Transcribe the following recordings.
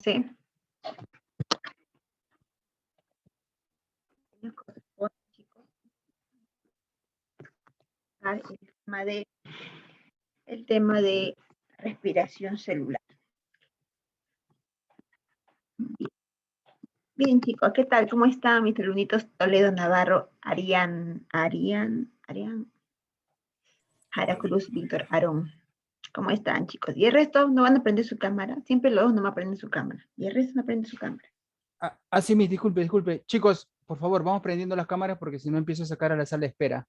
Sí. Nos corresponde, chicos, el tema de respiración celular. Bien, chicos, ¿qué tal? ¿Cómo están mis alumnitos Toledo, Navarro, Arián, Jara Cruz, Víctor, Aarón? ¿Cómo están, chicos? Y el resto no van a prender su cámara. Siempre los dos no me prenden su cámara. Y el resto no prende su cámara. Sí, disculpe. Chicos, por favor, vamos prendiendo las cámaras porque si no empiezo a sacar a la sala de espera.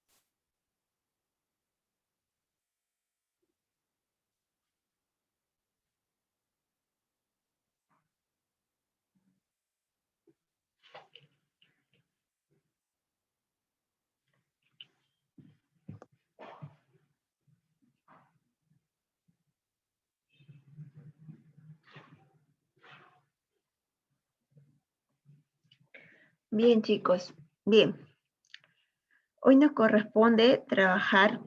Bien, chicos. Bien. Hoy nos corresponde trabajar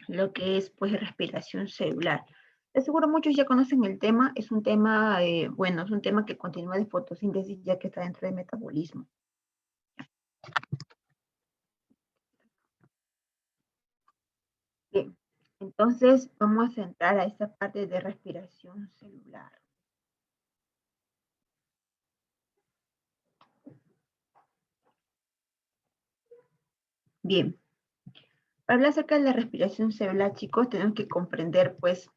lo que es, pues, respiración celular. De seguro muchos ya conocen el tema. Es un tema, bueno, es un tema que continúa de fotosíntesis ya que está dentro del metabolismo. Bien. Entonces, vamos a entrar a esta parte de respiración celular. Bien. Para hablar acerca de la respiración celular, chicos, tenemos que comprender, pues,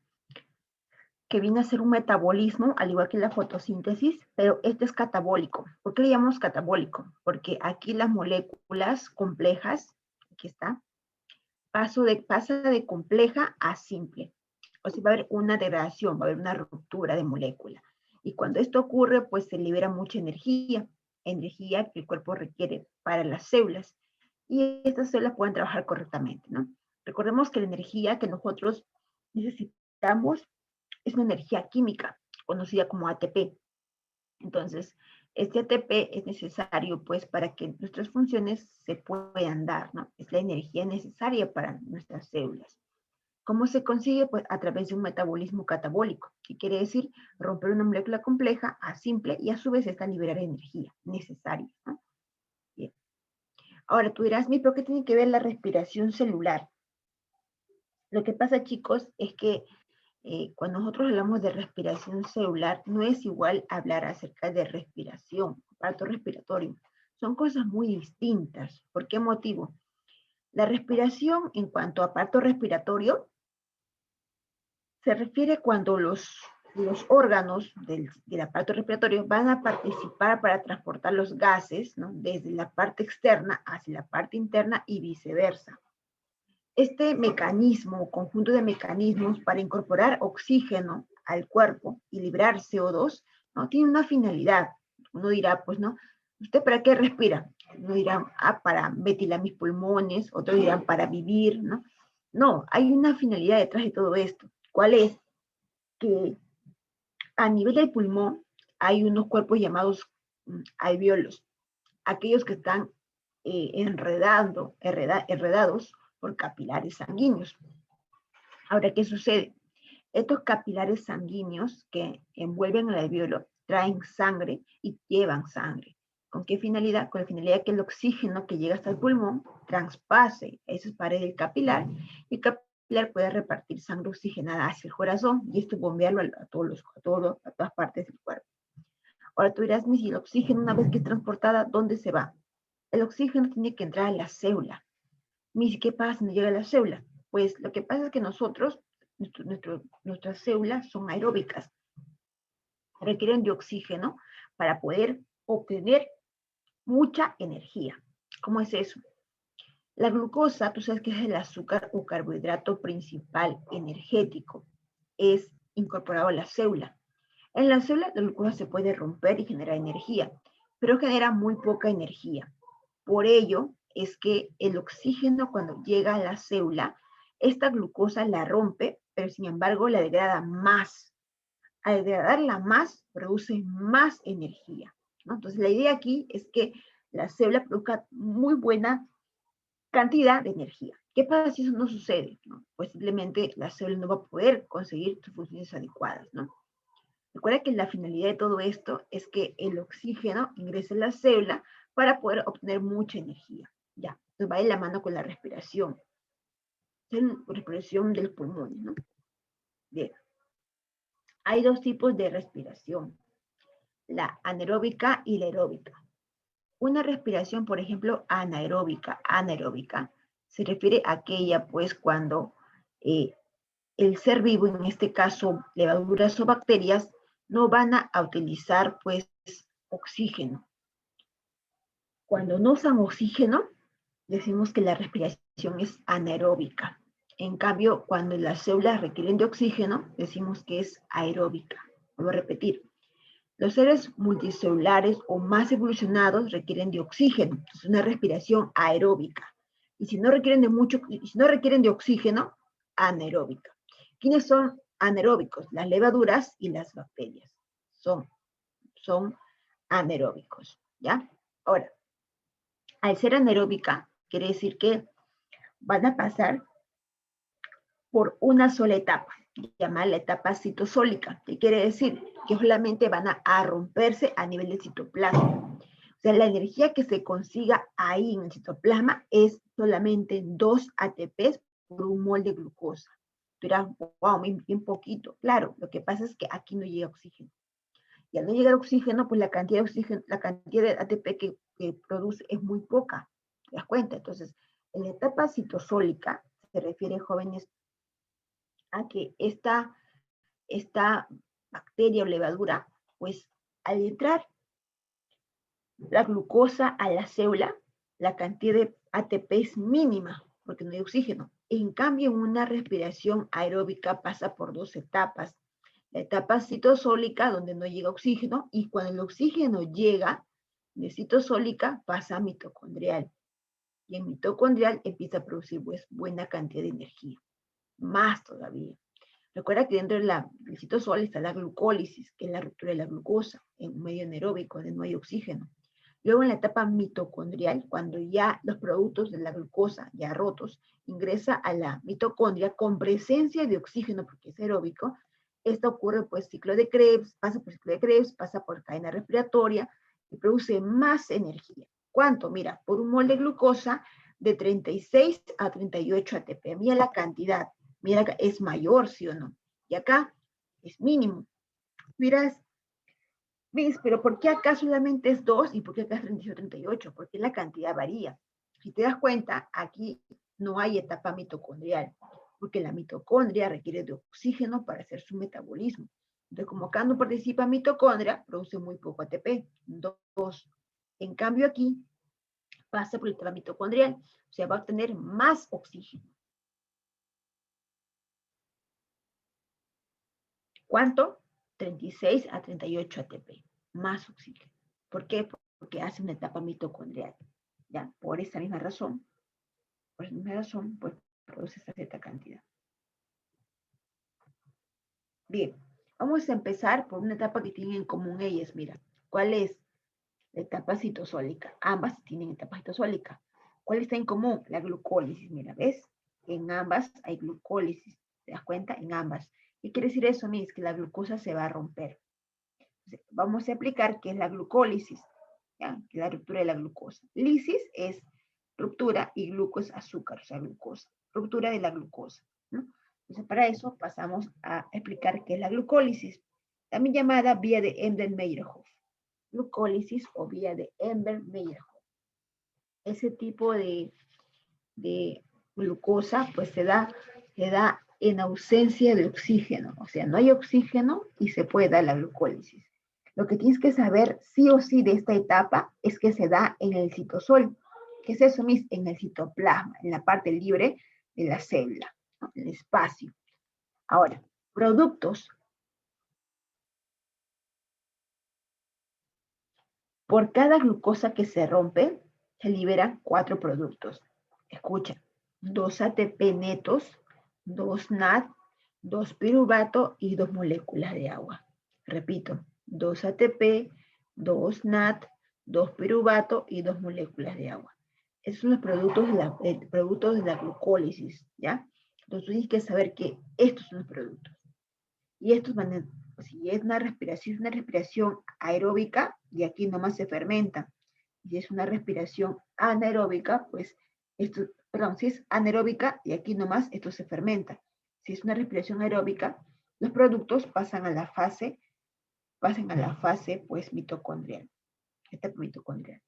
que viene a ser un metabolismo, al igual que la fotosíntesis, pero este es catabólico. ¿Por qué le llamamos catabólico? Porque aquí las moléculas complejas, aquí está, pasa de compleja a simple. O sea, va a haber una degradación, va a haber una ruptura de molécula. Y cuando esto ocurre, pues se libera mucha energía que el cuerpo requiere para las células. Y estas células pueden trabajar correctamente, ¿no? Recordemos que la energía que nosotros necesitamos es una energía química, conocida como ATP. Entonces, este ATP es necesario, pues, para que nuestras funciones se puedan dar, ¿no? Es la energía necesaria para nuestras células. ¿Cómo se consigue? Pues a través de un metabolismo catabólico, que quiere decir romper una molécula compleja a simple y a su vez esta liberar energía necesaria, ¿no? Bien. Ahora tú dirás, ¿pero qué tiene que ver la respiración celular? Lo que pasa, chicos, es que cuando nosotros hablamos de respiración celular, no es igual hablar acerca de respiración, aparato respiratorio. Son cosas muy distintas. ¿Por qué motivo? La respiración en cuanto a aparato respiratorio se refiere cuando los órganos del aparato respiratorio van a participar para transportar los gases, ¿no? Desde la parte externa hacia la parte interna y viceversa. Este mecanismo, conjunto de mecanismos para incorporar oxígeno al cuerpo y liberar CO2, ¿no? Tiene una finalidad. Uno dirá, pues, ¿no? ¿Usted para qué respira? Uno dirá, para ventilar mis pulmones, otros dirán, para vivir, ¿no? No, hay una finalidad detrás de todo esto. ¿Cuál es? Que a nivel del pulmón hay unos cuerpos llamados alvéolos, aquellos que están enredados por capilares sanguíneos. Ahora, ¿qué sucede? Estos capilares sanguíneos que envuelven el alvéolo traen sangre y llevan sangre. ¿Con qué finalidad? Con la finalidad que el oxígeno que llega hasta el pulmón traspase esas paredes del capilar y el capilar pueda repartir sangre oxigenada hacia el corazón y esto bombearlo a todas partes del cuerpo. Ahora tú dirás, si el oxígeno una vez que es transportada, ¿dónde se va? El oxígeno tiene que entrar a la célula. ¿Qué pasa cuando llega a la célula? Pues lo que pasa es que nosotros, nuestras células son aeróbicas, requieren de oxígeno para poder obtener mucha energía. ¿Cómo es eso? La glucosa, tú sabes que es el azúcar o carbohidrato principal energético, es incorporado a la célula. En la célula la glucosa se puede romper y generar energía, pero genera muy poca energía. Por ello es que el oxígeno cuando llega a la célula, esta glucosa la rompe, pero sin embargo la degrada más. Al degradarla más, produce más energía, ¿no? Entonces la idea aquí es que la célula produzca muy buena cantidad de energía. ¿Qué pasa si eso no sucede? ¿No? Pues simplemente la célula no va a poder conseguir sus funciones adecuadas, ¿no? Recuerda que la finalidad de todo esto es que el oxígeno ingrese a la célula para poder obtener mucha energía. Ya, entonces va de la mano con la respiración. Es la respiración de los pulmones, ¿no? Bien. Hay dos tipos de respiración, la anaeróbica y la aeróbica. Una respiración, por ejemplo, anaeróbica, se refiere a aquella, pues, cuando el ser vivo, en este caso levaduras o bacterias, no van a utilizar, pues, oxígeno. Cuando no usan oxígeno, decimos que la respiración es anaeróbica. En cambio, cuando las células requieren de oxígeno, decimos que es aeróbica. Vuelvo a repetir. Los seres multicelulares o más evolucionados requieren de oxígeno, es una respiración aeróbica. Y si no requieren de oxígeno, anaeróbica. ¿Quiénes son anaeróbicos? Las levaduras y las bacterias. Son anaeróbicos, ¿ya? Ahora, al ser anaeróbica, quiere decir que van a pasar por una sola etapa, llamada la etapa citosólica, que quiere decir que solamente van a romperse a nivel de citoplasma. O sea, la energía que se consiga ahí en el citoplasma es solamente 2 ATPs por un mol de glucosa. Tú dirás, wow, bien poquito. Claro, lo que pasa es que aquí no llega oxígeno. Y al no llegar oxígeno, pues la cantidad de oxígeno, la cantidad de ATP que produce es muy poca. ¿Te das cuenta? Entonces, en la etapa citosólica se refiere, jóvenes, a que esta bacteria o levadura, pues al entrar la glucosa a la célula, la cantidad de ATP es mínima, porque no hay oxígeno. En cambio, en una respiración aeróbica pasa por 2 etapas. La etapa citosólica, donde no llega oxígeno, y cuando el oxígeno llega de citosólica, pasa a mitocondrial. Y en mitocondrial empieza a producir, pues, buena cantidad de energía. Más todavía. Recuerda que dentro del citosol está la glucólisis, que es la ruptura de la glucosa en un medio anaeróbico donde no hay oxígeno. Luego en la etapa mitocondrial, cuando ya los productos de la glucosa ya rotos ingresa a la mitocondria con presencia de oxígeno, porque es aeróbico, esto ocurre pues ciclo de Krebs, pasa por ciclo de Krebs, pasa por cadena respiratoria y produce más energía. ¿Cuánto? Mira, por un mol de glucosa de 36 a 38 ATP. Mira la cantidad. Mira, es mayor, ¿sí o no? Y acá es mínimo. Miras, ¿ves? Pero ¿por qué acá solamente es 2 y por qué acá es 38, 38? Porque la cantidad varía. Si te das cuenta, aquí no hay etapa mitocondrial, porque la mitocondria requiere de oxígeno para hacer su metabolismo. Entonces, como acá no participa mitocondria, produce muy poco ATP, 2. En cambio aquí, pasa por la etapa mitocondrial, o sea, va a obtener más oxígeno. ¿Cuánto? 36 a 38 ATP, más oxígeno. ¿Por qué? Porque hace una etapa mitocondrial. ¿Ya? Por esa misma razón, pues produce esta cierta cantidad. Bien, vamos a empezar por una etapa que tienen en común ellas. Mira, ¿cuál es? La etapa citosólica. Ambas tienen etapa citosólica. ¿Cuál está en común? La glucólisis. Mira, ¿ves? En ambas hay glucólisis. ¿Te das cuenta? En ambas. ¿Qué quiere decir eso, Miss? Que la glucosa se va a romper. Entonces, vamos a explicar qué es la glucólisis, ¿ya? Que es la ruptura de la glucosa. Lisis es ruptura y gluco es azúcar, o sea, glucosa. Ruptura de la glucosa, ¿no? Entonces, para eso pasamos a explicar qué es la glucólisis, también llamada vía de Embden-Meyerhof. Glucólisis o vía de Embden-Meyerhof. Ese tipo de glucosa, pues se da en ausencia de oxígeno. O sea, no hay oxígeno y se puede dar la glucólisis. Lo que tienes que saber sí o sí de esta etapa es que se da en el citosol. ¿Qué es eso, Miss? En el citoplasma, en la parte libre de la célula, ¿no? El espacio. Ahora, productos. Por cada glucosa que se rompe, se liberan 4 productos. Escucha, 2 ATP netos, 2 NAD, 2 piruvato y 2 moléculas de agua. Repito, 2 ATP, 2 NAD, 2 piruvato y 2 moléculas de agua. Esos son los productos de la glucólisis, ¿ya? Entonces tienes que saber que estos son los productos. Y estos van Si es una respiración aeróbica, y aquí nomás se fermenta. Si es una respiración anaeróbica, pues esto, perdón, si es anaeróbica, y aquí nomás esto se fermenta. Si es una respiración aeróbica, los productos pasan a la fase pues mitocondrial. Esta mitocondrial.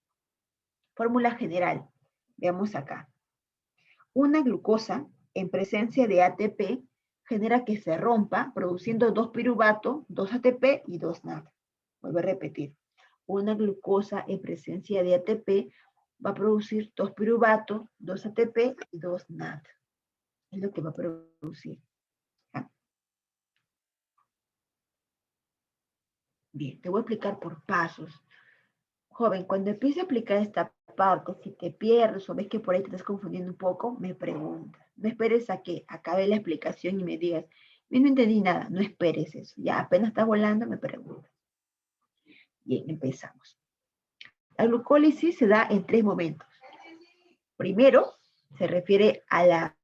Fórmula general. Veamos acá. Una glucosa en presencia de ATP genera que se rompa produciendo 2 piruvato, 2 ATP y 2 NAD. Vuelvo a repetir. Una glucosa en presencia de ATP va a producir 2 piruvato, 2 ATP y 2 NAD. Es lo que va a producir. ¿Ya? Bien, te voy a explicar por pasos. Joven, cuando empiece a aplicar esta parte, si te pierdes o ves que por ahí te estás confundiendo un poco, me preguntas. No esperes a que acabe la explicación y me digas, yo no entendí nada, no esperes eso. Ya apenas estás volando, me preguntas. Bien, empezamos. La glucólisis se da en 3 momentos. Primero, se refiere a la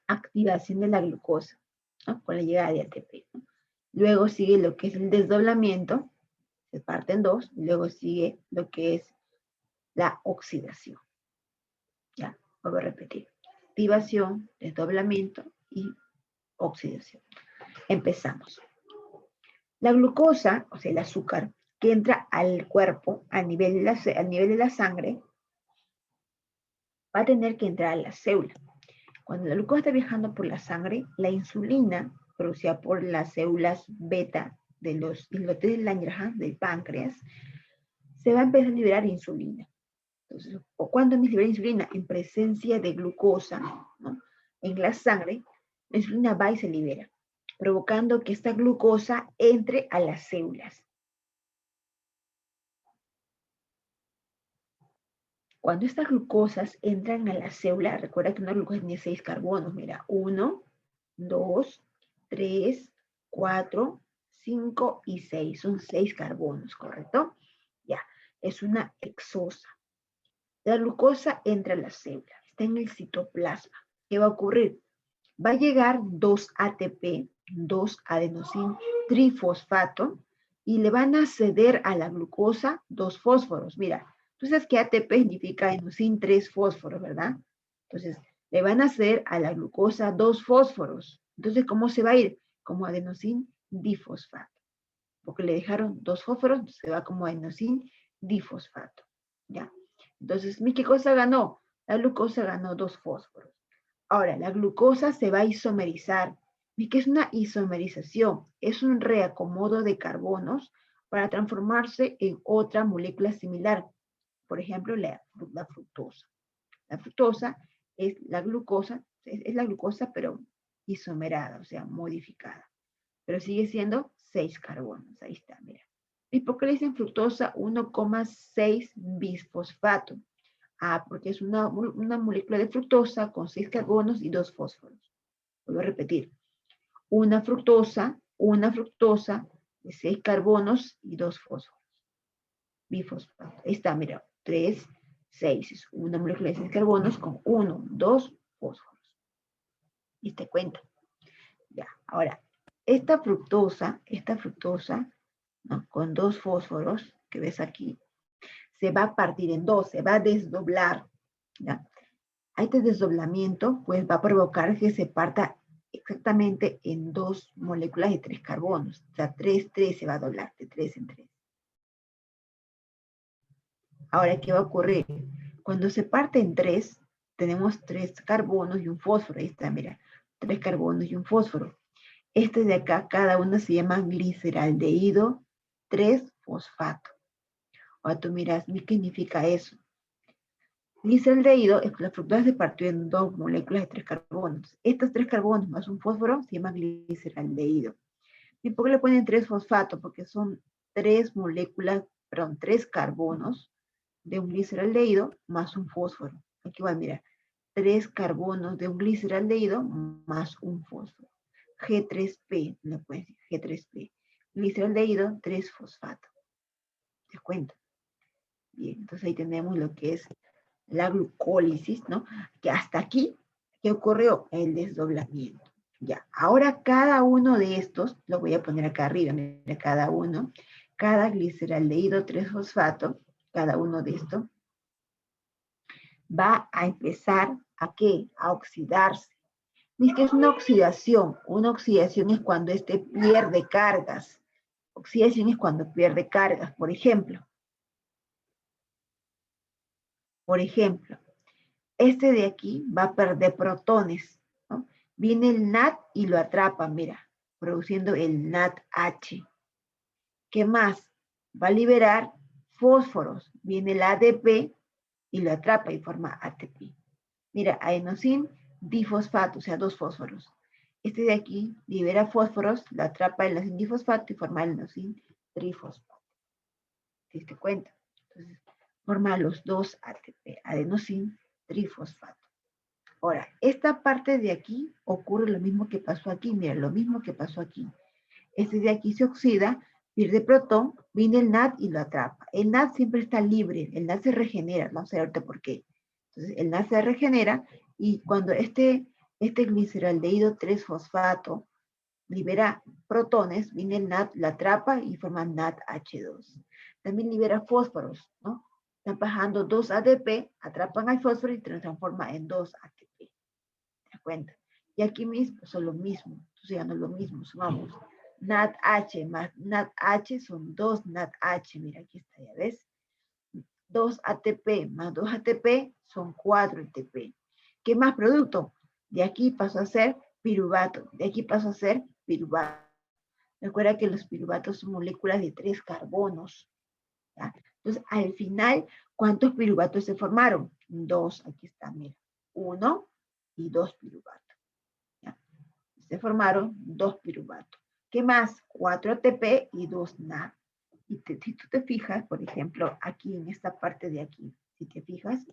activación de la glucosa, ¿no? Con la llegada de ATP, ¿no? Luego sigue lo que es el desdoblamiento, se parte en 2, y luego sigue lo que es la oxidación. Ya, vuelvo a repetir. Activación, desdoblamiento y oxidación. Empezamos. La glucosa, o sea, el azúcar, que entra al cuerpo a nivel de la sangre, va a tener que entrar a la célula. Cuando la glucosa está viajando por la sangre, la insulina, producida por las células beta de los islotes de Langerhans, del páncreas, se va a empezar a liberar insulina. Entonces, o cuando me libera insulina en presencia de glucosa, ¿no? En la sangre, la insulina va y se libera, provocando que esta glucosa entre a las células. Cuando estas glucosas entran a la célula, recuerda que una glucosa tiene 6 carbonos, mira, 1, 2, 3, 4, 5 y 6, son 6 carbonos, ¿correcto? Ya, es una hexosa. La glucosa entra a la célula, está en el citoplasma. ¿Qué va a ocurrir? Va a llegar 2 ATP, 2 adenosín trifosfato, y le van a ceder a la glucosa 2 fósforos. Mira, tú sabes que ATP significa adenosín 3 fósforos, ¿verdad? Entonces, le van a ceder a la glucosa 2 fósforos. Entonces, ¿cómo se va a ir? Como adenosín difosfato. Porque le dejaron 2 fósforos, se va como adenosín difosfato. ¿Ya? Entonces, ¿qué cosa ganó? La glucosa ganó 2 fósforos. Ahora, la glucosa se va a isomerizar. ¿Y qué es una isomerización? Es un reacomodo de carbonos para transformarse en otra molécula similar. Por ejemplo, la fructosa. La fructosa es la glucosa, pero isomerada, o sea, modificada. Pero sigue siendo 6 carbonos. Ahí está, mira. ¿Y por qué le dicen fructosa 1,6 bisfosfato? Ah, porque es una molécula de fructosa con 6 carbonos y 2 fósforos. Vuelvo a repetir. Una fructosa de 6 carbonos y 2 fósforos. Bifosfato. Ahí está, mira. 3, 6. Es una molécula de 6 carbonos con 1, 2 fósforos. Y te cuenta. Ya, ahora, esta fructosa, ¿no? Con 2 fósforos, que ves aquí, se va a partir en 2, se va a desdoblar. ¿Ya? Este desdoblamiento pues va a provocar que se parta exactamente en 2 moléculas de 3 carbonos. O sea, 3, 3 se va a doblar, de 3 en 3. Ahora, ¿qué va a ocurrir? Cuando se parte en 3, tenemos 3 carbonos y un fósforo. Ahí está, mira, 3 carbonos y un fósforo. Este de acá, cada uno se llama gliceraldehído 3-fosfato. Ahora tú miras, ¿qué significa eso? Gliceraldehído es que la fructosa se partió en 2 moléculas de 3 carbonos. Estos 3 carbonos más un fósforo se llama gliceraldehído. ¿Y por qué le ponen 3-fosfato? Porque son 3 moléculas, perdón, 3 carbonos de un gliceraldehído más un fósforo. Aquí va, mira, 3 carbonos de un gliceraldehído más un fósforo. G3P, le puedes decir G3P. Gliceraldehído 3-fosfato. ¿Te cuento? Bien, entonces ahí tenemos lo que es la glucólisis, ¿no? Que hasta aquí, ¿qué ocurrió? El desdoblamiento. Ya, ahora cada uno de estos, lo voy a poner acá arriba, mira, cada uno, cada gliceraldehído 3-fosfato, cada uno de estos, va a empezar ¿a qué? A oxidarse. ¿Viste? Es una oxidación. Una oxidación es cuando este pierde cargas. Oxidación es cuando pierde cargas. Por ejemplo, este de aquí va a perder protones, ¿no? Viene el NAD y lo atrapa, mira, produciendo el NADH. ¿Qué más? Va a liberar fósforos. Viene el ADP y lo atrapa y forma ATP. Mira, adenosin difosfato, o sea, 2 fósforos. Este de aquí libera fósforos, lo atrapa el adenosín difosfato y forma el adenosín trifosfato. ¿Te diste cuenta? Entonces, forma los 2 ATP, adenosín trifosfato. Ahora, esta parte de aquí ocurre lo mismo que pasó aquí. Mira, lo mismo que pasó aquí. Este de aquí se oxida, pierde protón, viene el NAD y lo atrapa. El NAD siempre está libre, el NAD se regenera, vamos a ver ahorita por qué. Entonces, el NAD se regenera y cuando este gliceraldehído 3-fosfato libera protones, viene el NAD, lo atrapa y forma NADH2. También libera fósforos, ¿no? Están pasando 2 ADP, atrapan al fósforo y se transforma en 2 ATP. ¿Te das cuenta? Y aquí mismo son lo mismo, entonces ya no es lo mismo, sumamos. NADH más NADH son 2 NADH, mira aquí está, ya ves. 2 ATP más 2 ATP son 4 ATP. ¿Qué más producto? De aquí pasó a ser piruvato, de aquí pasó a ser piruvato. Recuerda que los piruvatos son moléculas de 3 carbonos. ¿Ya? Entonces, al final, ¿cuántos piruvatos se formaron? 2, aquí está, mira. 1 y 2 piruvatos. ¿Ya? Se formaron 2 piruvatos. ¿Qué más? 4 ATP y 2 NAD. Y si tú te fijas, por ejemplo, aquí en esta parte de aquí, si te fijas,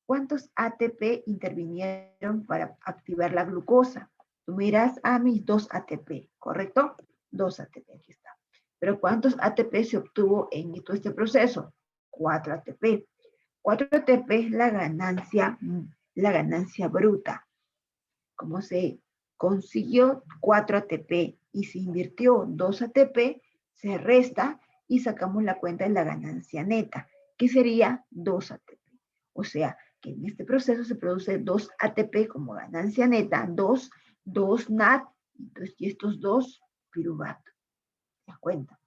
¿cuántos ATP intervinieron para activar la glucosa? Tú miras a mis 2 ATP, ¿correcto? 2 ATP, aquí está. Pero ¿cuántos ATP se obtuvo en todo este proceso? 4 ATP. 4 ATP es la ganancia bruta. ¿Cómo se consiguió 4 ATP y se invirtió 2 ATP? Se resta y sacamos la cuenta de la ganancia neta, que sería 2 ATP. O sea, que en este proceso se produce 2 ATP como ganancia neta, 2 NAD, y estos 2 piruvato. ¿Te das cuenta?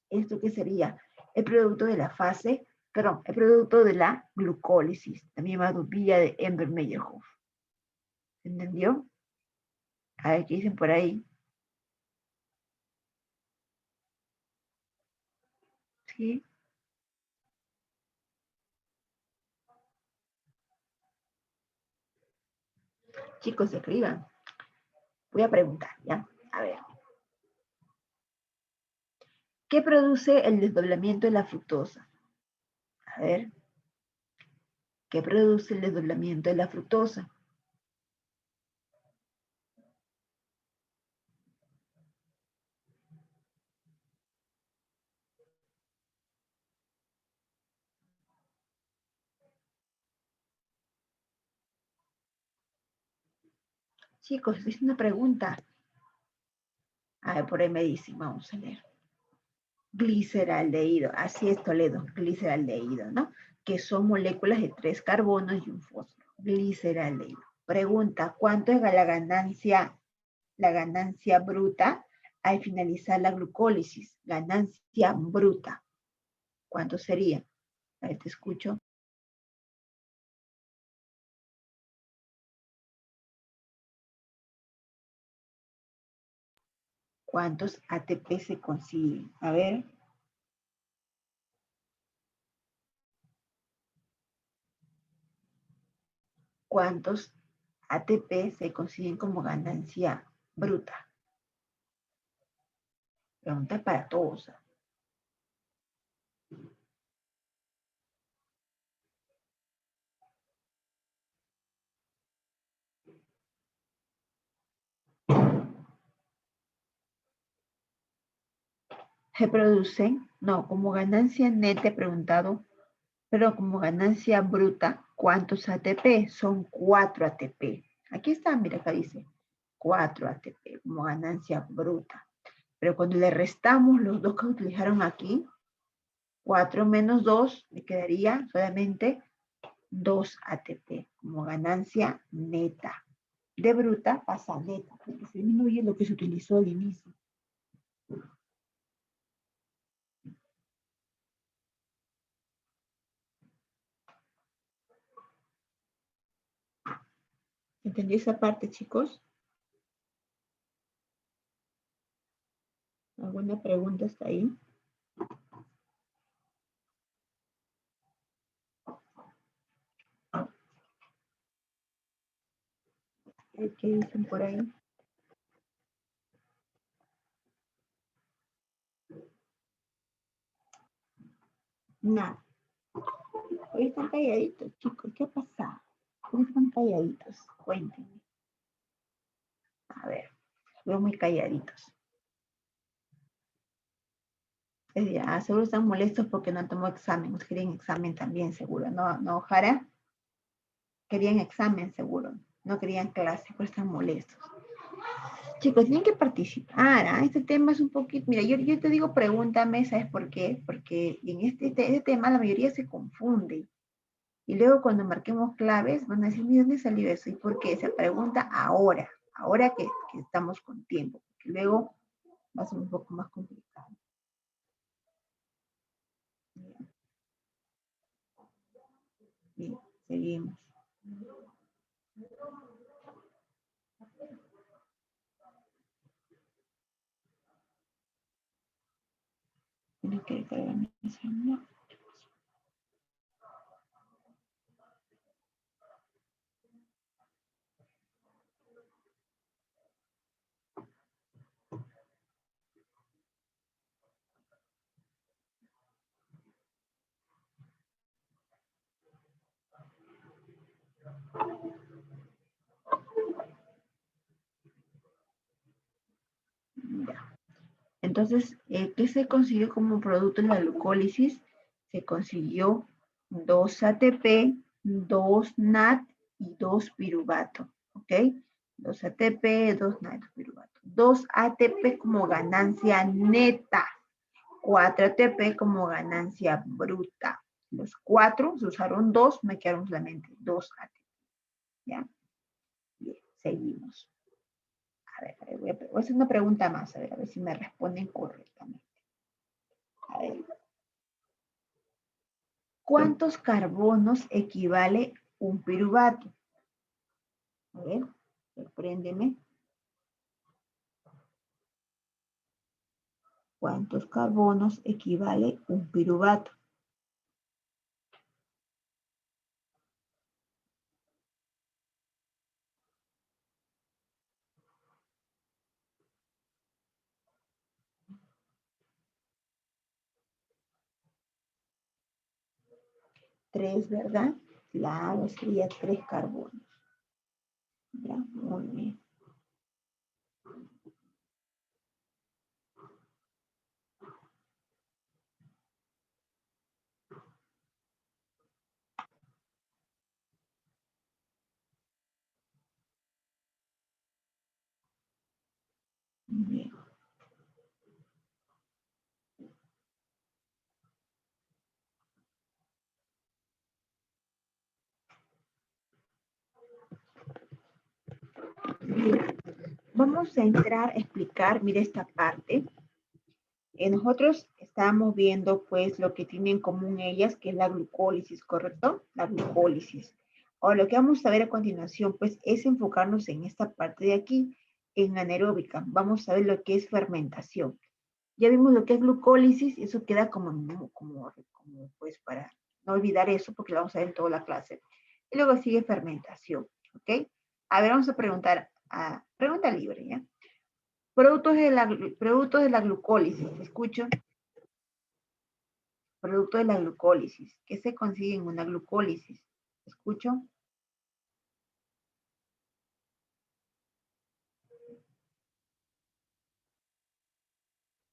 ¿Esto qué sería? El producto de la fase, perdón, el producto de la glucólisis, también llamado vía de Embry-Meyerhof. ¿Se entendió? A ver qué dicen por ahí. ¿Sí? Chicos, escriban. Voy a preguntar, ¿ya? A ver. ¿Qué produce el desdoblamiento de la fructosa? A ver. ¿Qué produce el desdoblamiento de la fructosa? Chicos, es una pregunta. A ver, por ahí me dicen, vamos a leer. Gliceraldehído, así es Toledo, gliceraldehído, ¿no? Que son moléculas de 3 carbonos y un fósforo. Gliceraldehído. Pregunta, ¿cuánto es la ganancia bruta al finalizar la glucólisis? Ganancia bruta. ¿Cuánto sería? A ver, te escucho. ¿Cuántos ATP se consiguen? A ver. ¿Cuántos ATP se consiguen como ganancia bruta? Pregunta para todos. Se producen, no, como ganancia neta he preguntado, pero como ganancia bruta, ¿cuántos ATP? Son 4 ATP. Aquí está, mira, acá dice 4 ATP como ganancia bruta. Pero cuando le restamos los dos que utilizaron aquí, 4 menos 2, me quedaría solamente 2 ATP como ganancia neta. De bruta pasa a neta, porque se disminuye lo que se utilizó al inicio. ¿Entendí esa parte, chicos? ¿Alguna pregunta hasta ahí? ¿Qué dicen por ahí? Nada. Hoy están calladitos, chicos. ¿Qué ha pasado? ¿Por qué están calladitos? Cuéntenme. A ver, veo muy calladitos. Seguro están molestos porque no tomó examen. Querían examen también, seguro. ¿No, Jara? Querían examen, seguro. No querían clase, pero están molestos. Chicos, tienen que participar. Este tema es un poquito... Mira, yo te digo, pregúntame, ¿sabes por qué? Porque en este tema la mayoría se confunde. Y luego cuando marquemos claves, van a decir, ¿de dónde salió eso? ¿Y por qué? Se pregunta ahora que estamos con tiempo. Porque luego va a ser un poco más complicado. Bien, seguimos. Tiene que cargar mi celular. Ya. Entonces, ¿qué se consiguió como producto en la glucólisis? Se consiguió 2 ATP, 2 NAT y 2 piruvato. ¿Ok? 2 ATP, 2 NAT, 2 piruvato. 2 ATP como ganancia neta. 4 ATP como ganancia bruta. Los 4 se usaron 2, me quedaron solamente 2 ATP. ¿Ya? Bien, seguimos. A ver, voy a hacer una pregunta más, a ver si me responden correctamente. A ver. ¿Cuántos carbonos equivale un piruvato? A ver, sorpréndeme. ¿Cuántos carbonos equivale un piruvato? Tres, ¿verdad? Claro, sería 3 carbonos. Ya, muy bien. Bien. Bien. Vamos a entrar a explicar, mire esta parte. Nosotros estamos viendo pues lo que tienen en común ellas, que es la glucólisis, ¿correcto? La glucólisis. Ahora lo que vamos a ver a continuación pues es enfocarnos en esta parte de aquí, en anaeróbica. Vamos a ver lo que es fermentación. Ya vimos lo que es glucólisis y eso queda como pues para no olvidar eso porque lo vamos a ver en toda la clase. Y luego sigue fermentación, ¿ok? A ver, vamos a preguntar, pregunta libre, ¿ya? Productos de la glucólisis, ¿escucho? Producto de la glucólisis. ¿Qué se consigue en una glucólisis? ¿Escucho?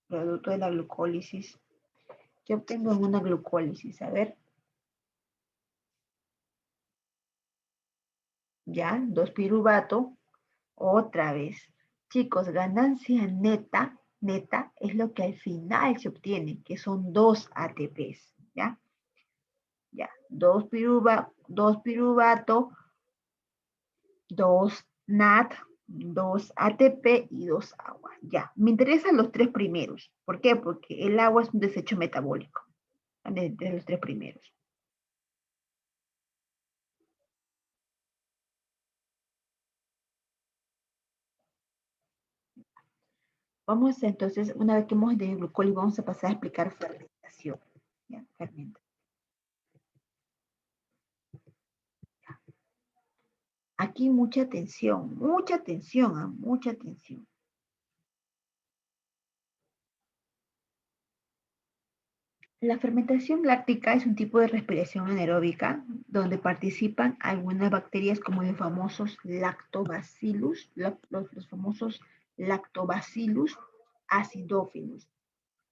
Producto de la glucólisis. ¿Qué obtengo en una glucólisis? A ver. Ya, 2 piruvato. Otra vez. Chicos, ganancia neta, neta, es lo que al final se obtiene, que son 2 ATPs, ¿ya? Ya, 2 piruvato, 2 NAT, 2 ATP y 2 agua. Ya, me interesan los 3 primeros. ¿Por qué? Porque el agua es un desecho metabólico, de los 3 primeros. Vamos entonces, una vez que hemos de glucólisis, vamos a pasar a explicar fermentación. ¿Ya? Fermentación. Aquí mucha atención, mucha atención, mucha atención. La fermentación láctica es un tipo de respiración anaeróbica donde participan algunas bacterias como los famosos lactobacillus, los famosos lactobacillus acidophilus.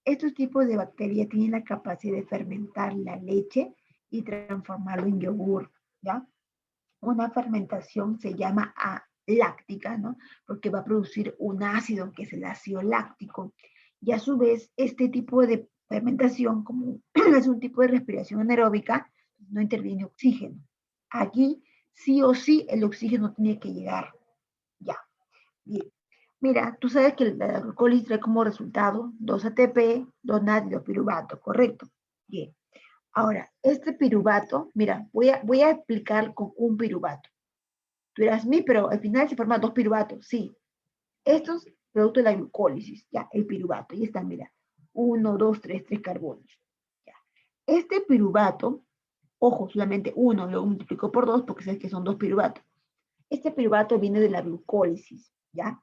Estos tipos de bacterias tienen la capacidad de fermentar la leche y transformarlo en yogur, ¿ya? Una fermentación se llama láctica, ¿no? Porque va a producir un ácido, que es el ácido láctico. Y a su vez, este tipo de fermentación, como es un tipo de respiración anaeróbica, no interviene oxígeno. Aquí, sí o sí, el oxígeno tiene que llegar. Ya, bien. Mira, tú sabes que la glucólisis trae como resultado 2 ATP, 2 NAD y 2 piruvato, ¿correcto? Bien. Ahora, este piruvato, mira, voy a explicar con un piruvato. Tú eras mi, pero al final se forman 2 piruvatos, sí. Estos, producto de la glucólisis, ya, el piruvato, ahí están, mira. 1, 2, 3, 3 carbonos. Ya. Este piruvato, ojo, solamente uno, lo multiplico por 2 porque sabes que son 2 piruvatos. Este piruvato viene de la glucólisis, ¿ya?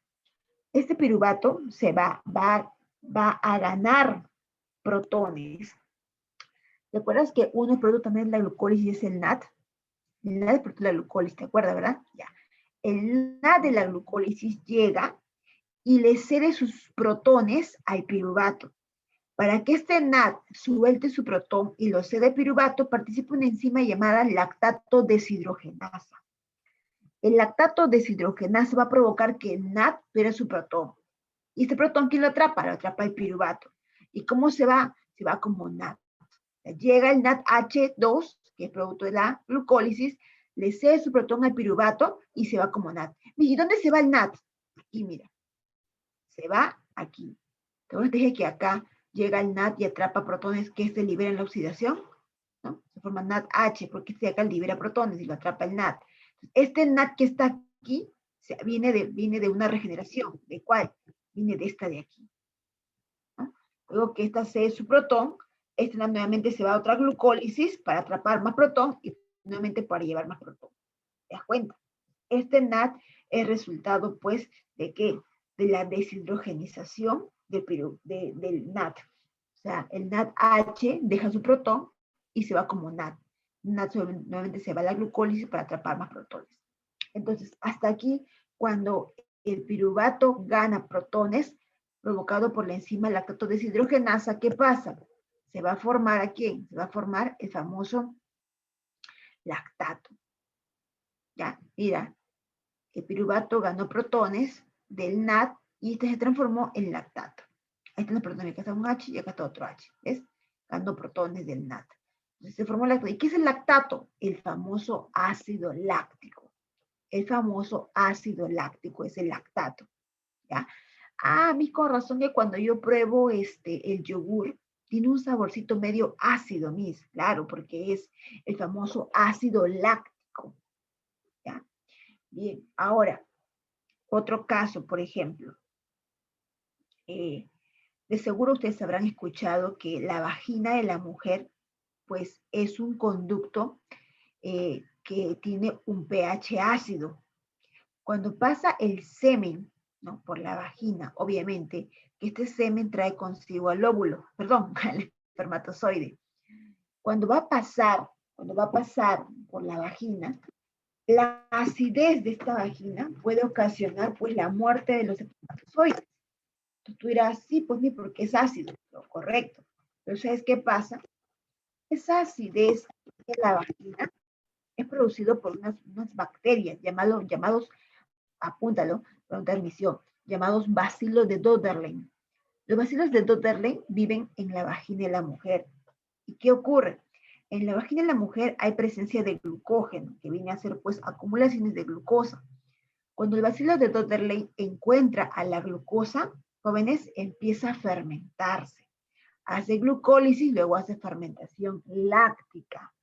Este piruvato va a ganar protones. ¿Te acuerdas que uno producto también de la glucólisis es el NAT? El NAT es producto de la glucólisis, ¿te acuerdas, verdad? Ya. El NAT de la glucólisis llega y le cede sus protones al piruvato. Para que este NAT suelte su protón y lo cede al piruvato, participa una enzima llamada lactato deshidrogenasa. El lactato deshidrogenasa va a provocar que el NAT pierda su protón. Y este protón, ¿quién lo atrapa? Lo atrapa el piruvato. ¿Y cómo se va? Se va como NAT. Llega el NADH2, que es producto de la glucólisis, le cede su protón al piruvato y se va como NAT. ¿Y dónde se va el NAT? Aquí, mira. Se va aquí. Entonces dije que acá llega el NAT y atrapa protones que se liberan en la oxidación, ¿no? Se forma NADH porque este de acá libera protones y lo atrapa el NAT. Este NAT que está aquí viene de una regeneración. ¿De cuál? Viene de esta de aquí. ¿No? Luego que esta cede su protón, este NAT nuevamente se va a otra glucólisis para atrapar más protón y nuevamente para llevar más protón. ¿Te das cuenta? Este NAT es resultado, pues, ¿de qué? De la deshidrogenización del NAT. O sea, el NADH deja su protón y se va como NAT. NAT nuevamente se va a la glucólisis para atrapar más protones. Entonces, hasta aquí, cuando el piruvato gana protones, provocado por la enzima lactato deshidrogenasa, ¿qué pasa? Se va a formar ¿a quién? Se va a formar el famoso lactato. Ya, mira, el piruvato ganó protones del NAT y este se transformó en lactato. Ahí están los protones, acá está un H y acá está otro H. ¿Ves? Ganó protones del NAT. Entonces se formó el lactato. ¿Y qué es el lactato? El famoso ácido láctico. El famoso ácido láctico es el lactato. ¿Ya? Ah, mi con razón que cuando yo pruebo el yogur, tiene un saborcito medio ácido, mis, claro, porque es el famoso ácido láctico. ¿Ya? Bien, ahora, otro caso, por ejemplo, de seguro ustedes habrán escuchado que la vagina de la mujer, pues, es un conducto que tiene un pH ácido. Cuando pasa el semen, ¿no? Por la vagina, obviamente, que este semen trae consigo al óvulo, perdón, al espermatozoide. Cuando va a pasar por la vagina, la acidez de esta vagina puede ocasionar, pues, la muerte de los espermatozoides. Tú dirás, sí, pues ni porque es ácido, lo correcto. Pero ¿sabes qué pasa? Esa acidez de la vagina es producido por unas bacterias llamados apúntalo, para una transmisión, llamados bacilos de Döderlein. Los bacilos de Döderlein viven en la vagina de la mujer. ¿Y qué ocurre? En la vagina de la mujer hay presencia de glucógeno, que viene a ser pues acumulaciones de glucosa. Cuando el bacilo de Döderlein encuentra a la glucosa, jóvenes, empieza a fermentarse. Hace glucólisis, luego hace fermentación láctica,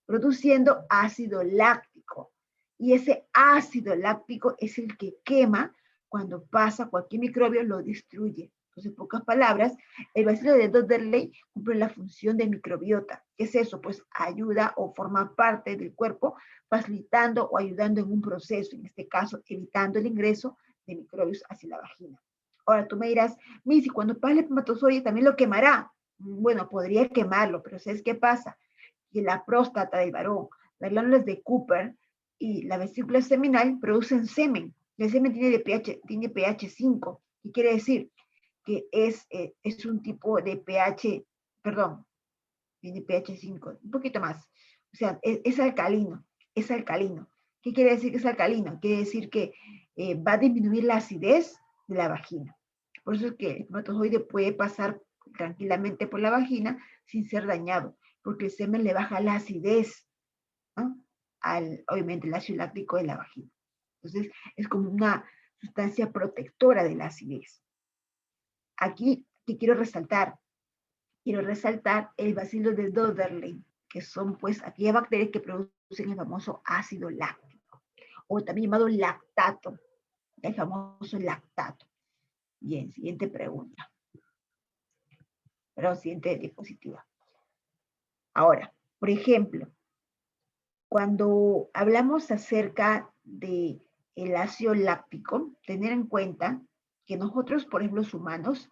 produciendo ácido láctico. Y ese ácido láctico es el que quema cuando pasa cualquier microbio, lo destruye. Entonces, en pocas palabras, el bacilo de Döderlein cumple la función de microbiota. ¿Qué es eso? Pues ayuda o forma parte del cuerpo, facilitando o ayudando en un proceso, en este caso, evitando el ingreso de microbios hacia la vagina. Ahora tú me dirás, Missy, cuando pasa el espermatozoide también lo quemará. Bueno, podría quemarlo, pero ¿sabes qué pasa? Que la próstata del varón, las glándulas de Cooper y la vesícula seminal producen semen. El semen tiene pH 5. ¿Qué quiere decir? Que es un tipo de pH, perdón, tiene pH 5, un poquito más. O sea, es alcalino, es alcalino. ¿Qué quiere decir que es alcalino? Quiere decir que va a disminuir la acidez de la vagina. Por eso es que el espermatozoide puede pasar tranquilamente por la vagina sin ser dañado, porque el semen le baja la acidez, ¿no? Obviamente, el ácido láctico de la vagina. Entonces, es como una sustancia protectora de la acidez. Aquí, ¿qué quiero resaltar? Quiero resaltar el bacilo de Döderlein, que son pues aquellas bacterias que producen el famoso ácido láctico, o también llamado lactato, el famoso lactato. Bien, siguiente pregunta. Perdón, siguiente diapositiva. Ahora, por ejemplo, cuando hablamos acerca de el ácido láctico, tener en cuenta que nosotros, por ejemplo, los humanos,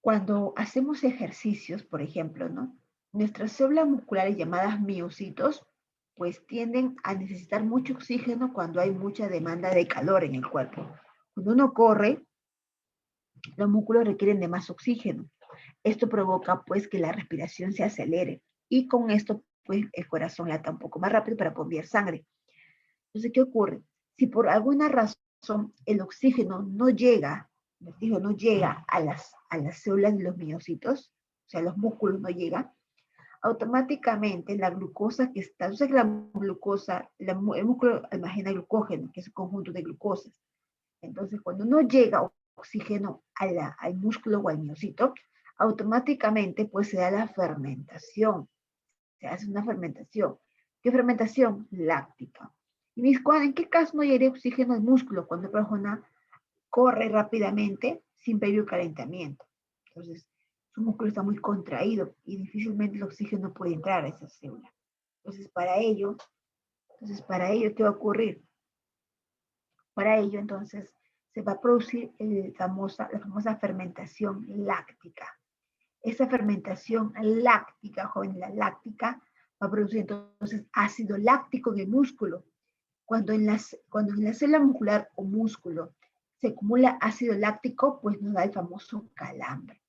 cuando hacemos ejercicios, por ejemplo, ¿no? Nuestras células musculares llamadas miocitos, pues tienden a necesitar mucho oxígeno cuando hay mucha demanda de calor en el cuerpo. Cuando uno corre, los músculos requieren de más oxígeno. Esto provoca pues que la respiración se acelere y con esto pues el corazón lata un poco más rápido para bombear sangre. Entonces, ¿qué ocurre? Si por alguna razón el oxígeno no llega a las células de los miocitos, o sea, los músculos no llegan, automáticamente la glucosa que está, o sea que la glucosa, el músculo almacena glucógeno, que es un conjunto de glucosas. Entonces, cuando no llega oxígeno al músculo o al miocito, automáticamente pues se da la fermentación, se hace una fermentación. ¿Qué fermentación? Láctica. ¿Y en qué caso no llegaría oxígeno al músculo? Cuando la persona corre rápidamente sin previo calentamiento. Entonces, su músculo está muy contraído y difícilmente el oxígeno puede entrar a esa célula. Entonces, para ello, ¿qué va a ocurrir? Para ello, entonces, se va a producir la famosa fermentación láctica. Esa fermentación láctica, joven, la láctica, va a producir entonces ácido láctico en el músculo. Cuando en la célula muscular o músculo se acumula ácido láctico, pues nos da el famoso calambre.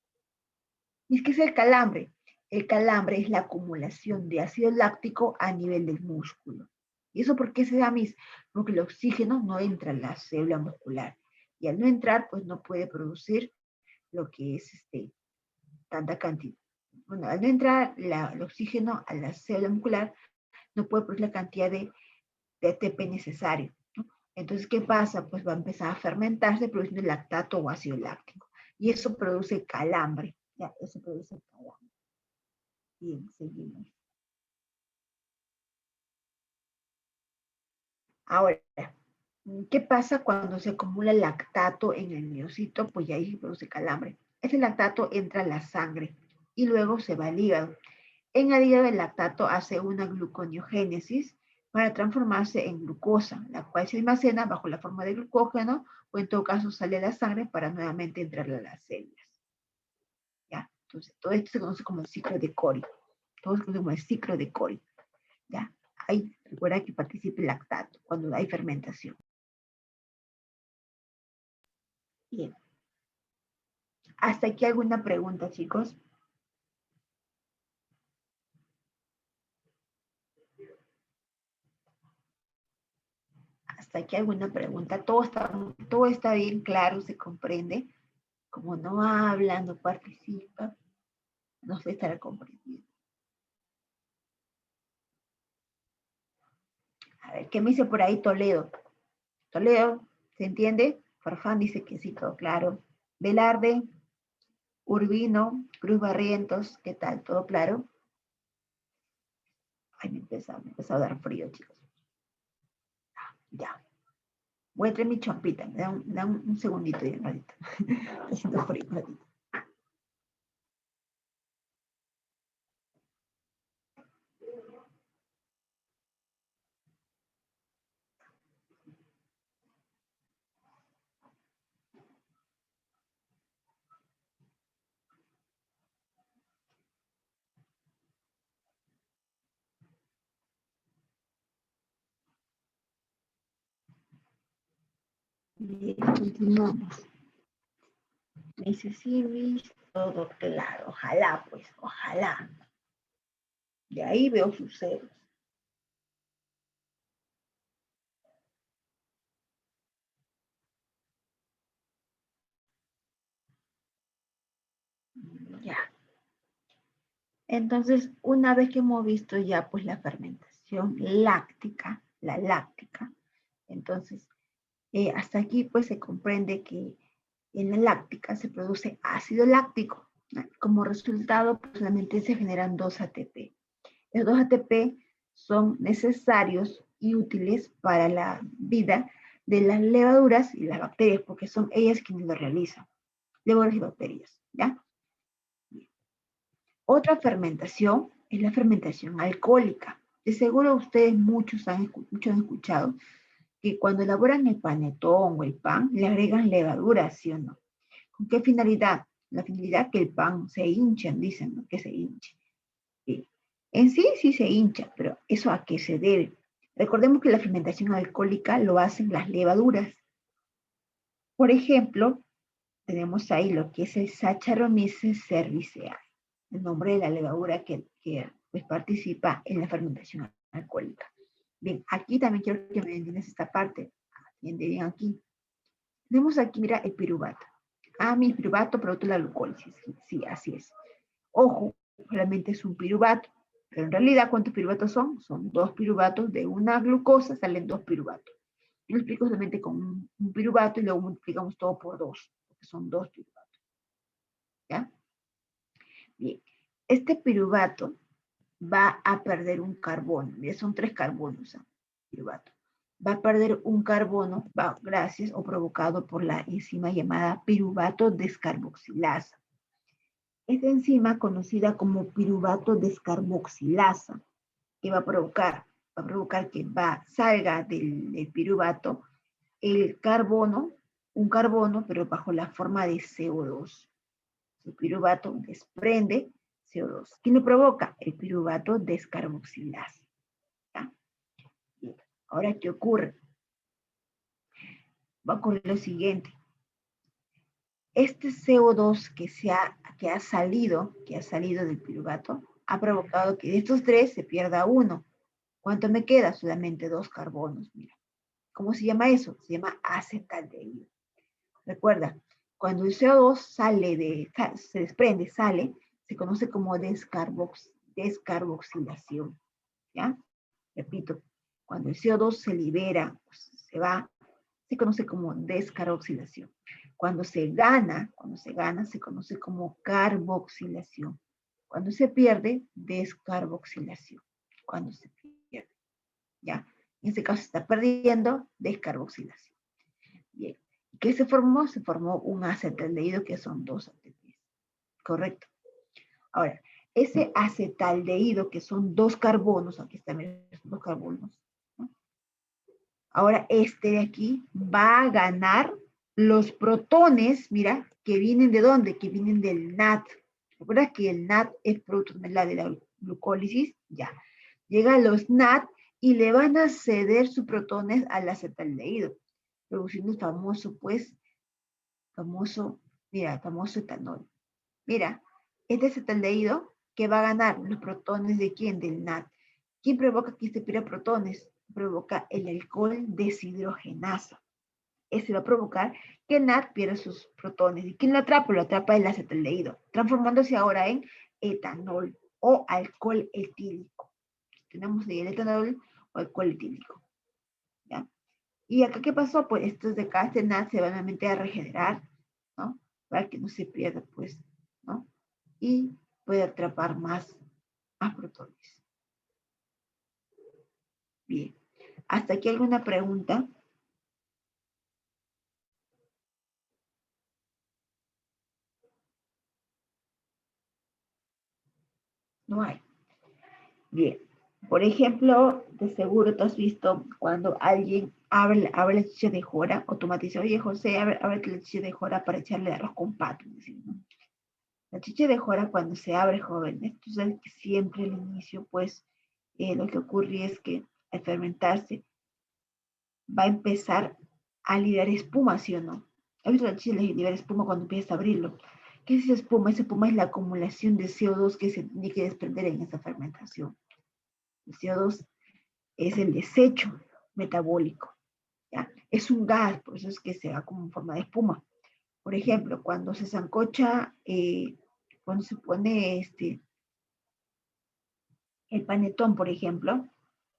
¿Y qué es el calambre? El calambre es la acumulación de ácido láctico a nivel del músculo. ¿Y eso por qué se da, Miss? Porque el oxígeno no entra en la célula muscular. Y al no entrar, pues no puede producir lo que es tanta cantidad. Bueno, al no entrar el oxígeno a la célula muscular, no puede producir la cantidad de ATP necesario, ¿no? Entonces, ¿qué pasa? Pues va a empezar a fermentarse produciendo lactato o ácido láctico. Y eso produce calambre. Ya, eso produce calambre. Bien, seguimos. Ahora, ¿qué pasa cuando se acumula lactato en el miocito? Pues ya ahí se produce calambre. Ese lactato entra a la sangre y luego se va al hígado. En el hígado el lactato hace una gluconeogénesis para transformarse en glucosa, la cual se almacena bajo la forma de glucógeno o en todo caso sale a la sangre para nuevamente entrar a las células. ¿Ya? Entonces, todo esto se conoce como el ciclo de Cori. Todo se conoce como el ciclo de Cori. ¿Ya? Ahí recuerda que participa el lactato cuando hay fermentación. Bien. ¿Hasta aquí alguna pregunta, chicos? ¿Hasta aquí alguna pregunta? Todo está bien claro, se comprende. Como no habla, no participa, no se estará comprendiendo. A ver, ¿qué me dice por ahí Toledo? Toledo, ¿se entiende? Farfán dice que sí, todo claro. Velarde, Urbino, Cruz Barrientos, ¿qué tal? ¿Todo claro? Ay, me empezó a dar frío, chicos. Ya. Voy a traer mi champita. Me da un segundito y un ratito. Está haciendo frío un ratito. Bien, continuamos. Me dice, sí, Luis, todo claro. Ojalá, pues, ojalá. De ahí veo sus ceros. Ya. Entonces, una vez que hemos visto ya pues la fermentación láctica, la láctica, entonces hasta aquí pues se comprende que en la láctica se produce ácido láctico. ¿No? Como resultado, pues solamente se generan 2 ATP. Los 2 ATP son necesarios y útiles para la vida de las levaduras y las bacterias, porque son ellas quienes lo realizan, levaduras y bacterias, ¿ya? Otra fermentación es la fermentación alcohólica. De seguro ustedes muchos han escuchado que cuando elaboran el panetón o el pan, le agregan levadura, ¿sí o no? ¿Con qué finalidad? La finalidad que el pan se hinche, dicen, ¿no? Que se hinche. Sí. En sí, sí se hincha, pero ¿eso a qué se debe? Recordemos que la fermentación alcohólica lo hacen las levaduras. Por ejemplo, tenemos ahí lo que es el Saccharomyces cerevisiae, el nombre de la levadura que pues, participa en la fermentación alcohólica. Bien, aquí también quiero que me entiendas esta parte. Atiende bien aquí. Tenemos aquí, mira, el piruvato. Ah, mi piruvato producto de la glucólisis. Sí, así es. Ojo, realmente es un piruvato. Pero en realidad, ¿cuántos piruvatos son? Son 2 piruvatos. De una glucosa salen 2 piruvatos. Yo lo explico solamente con un piruvato y luego multiplicamos todo por 2, porque son 2 piruvatos. ¿Ya? Bien. Este piruvato va a perder un carbono. Mira, son 3 carbonos. Piruvato. Va a perder un carbono gracias o provocado por la enzima llamada piruvato descarboxilasa. Esta enzima conocida como piruvato descarboxilasa, que va a provocar que salga del piruvato el carbono, un carbono, pero bajo la forma de CO2. El piruvato desprende CO2. ¿Quién lo provoca? El piruvato descarboxilasa. ¿Ya? Ahora, ¿qué ocurre? Va a ocurrir lo siguiente. Este CO2 que ha salido del piruvato ha provocado que de estos 3 se pierda uno. ¿Cuánto me queda? Solamente 2 carbonos. Mira. ¿Cómo se llama eso? Se llama acetaldehído. Recuerda, cuando el CO2 se desprende, se conoce como descarboxilación. ¿Ya? Repito, cuando el CO2 se libera, se va, se conoce como descarboxilación. Cuando se gana, se conoce como carboxilación. Cuando se pierde, descarboxilación. Cuando se pierde, ¿ya? En este caso se está perdiendo, descarboxilación. Bien. ¿Qué se formó? Se formó un acetaldehído que son 2 ATP. Correcto. Ahora, ese acetaldehído que son 2 carbonos, aquí están los 2 carbonos, ¿no? Ahora este de aquí va a ganar los protones, mira, que vienen de dónde? Que vienen del NAD. ¿Recuerdas que el NAD es producto de la glucólisis? Ya. Llegan los NAD y le van a ceder sus protones al acetaldehído, produciendo el famoso etanol. Mira, este acetaldehído que va a ganar los protones de quién? Del NAD. ¿Quién provoca que se pierda protones? provoca el alcohol deshidrogenasa. Ese va a provocar que el NAD pierda sus protones. ¿Y quién lo atrapa? Lo atrapa el acetaldehído, transformándose ahora en etanol o alcohol etílico. Tenemos el etanol o alcohol etílico. ¿Ya? ¿Y acá qué pasó? Pues estos de acá, este NAD se va nuevamente a regenerar, ¿no? Para que no se pierda, pues, ¿no? Y puede atrapar más protones. Bien. ¿Hasta aquí alguna pregunta? No hay. Bien. Por ejemplo, de seguro tú has visto cuando alguien abre la chicha de jora, o tú me dices, oye José, abre la chicha de jora para echarle arroz con pato. ¿No? La chicha de jora cuando se abre, jóvenes, tú sabes que siempre al inicio, pues, lo que ocurre es que al fermentarse va a empezar a liberar espuma, ¿sí o no? ¿Has visto la chicha liberar espuma cuando empiezas a abrirlo? ¿Qué es esa espuma? Esa espuma es la acumulación de CO2 que se tiene que desprender en esa fermentación. El CO2 es el desecho metabólico, ¿ya? Es un gas, por eso es que se da como en forma de espuma. Por ejemplo, cuando se sancocha, cuando se pone el panetón, por ejemplo,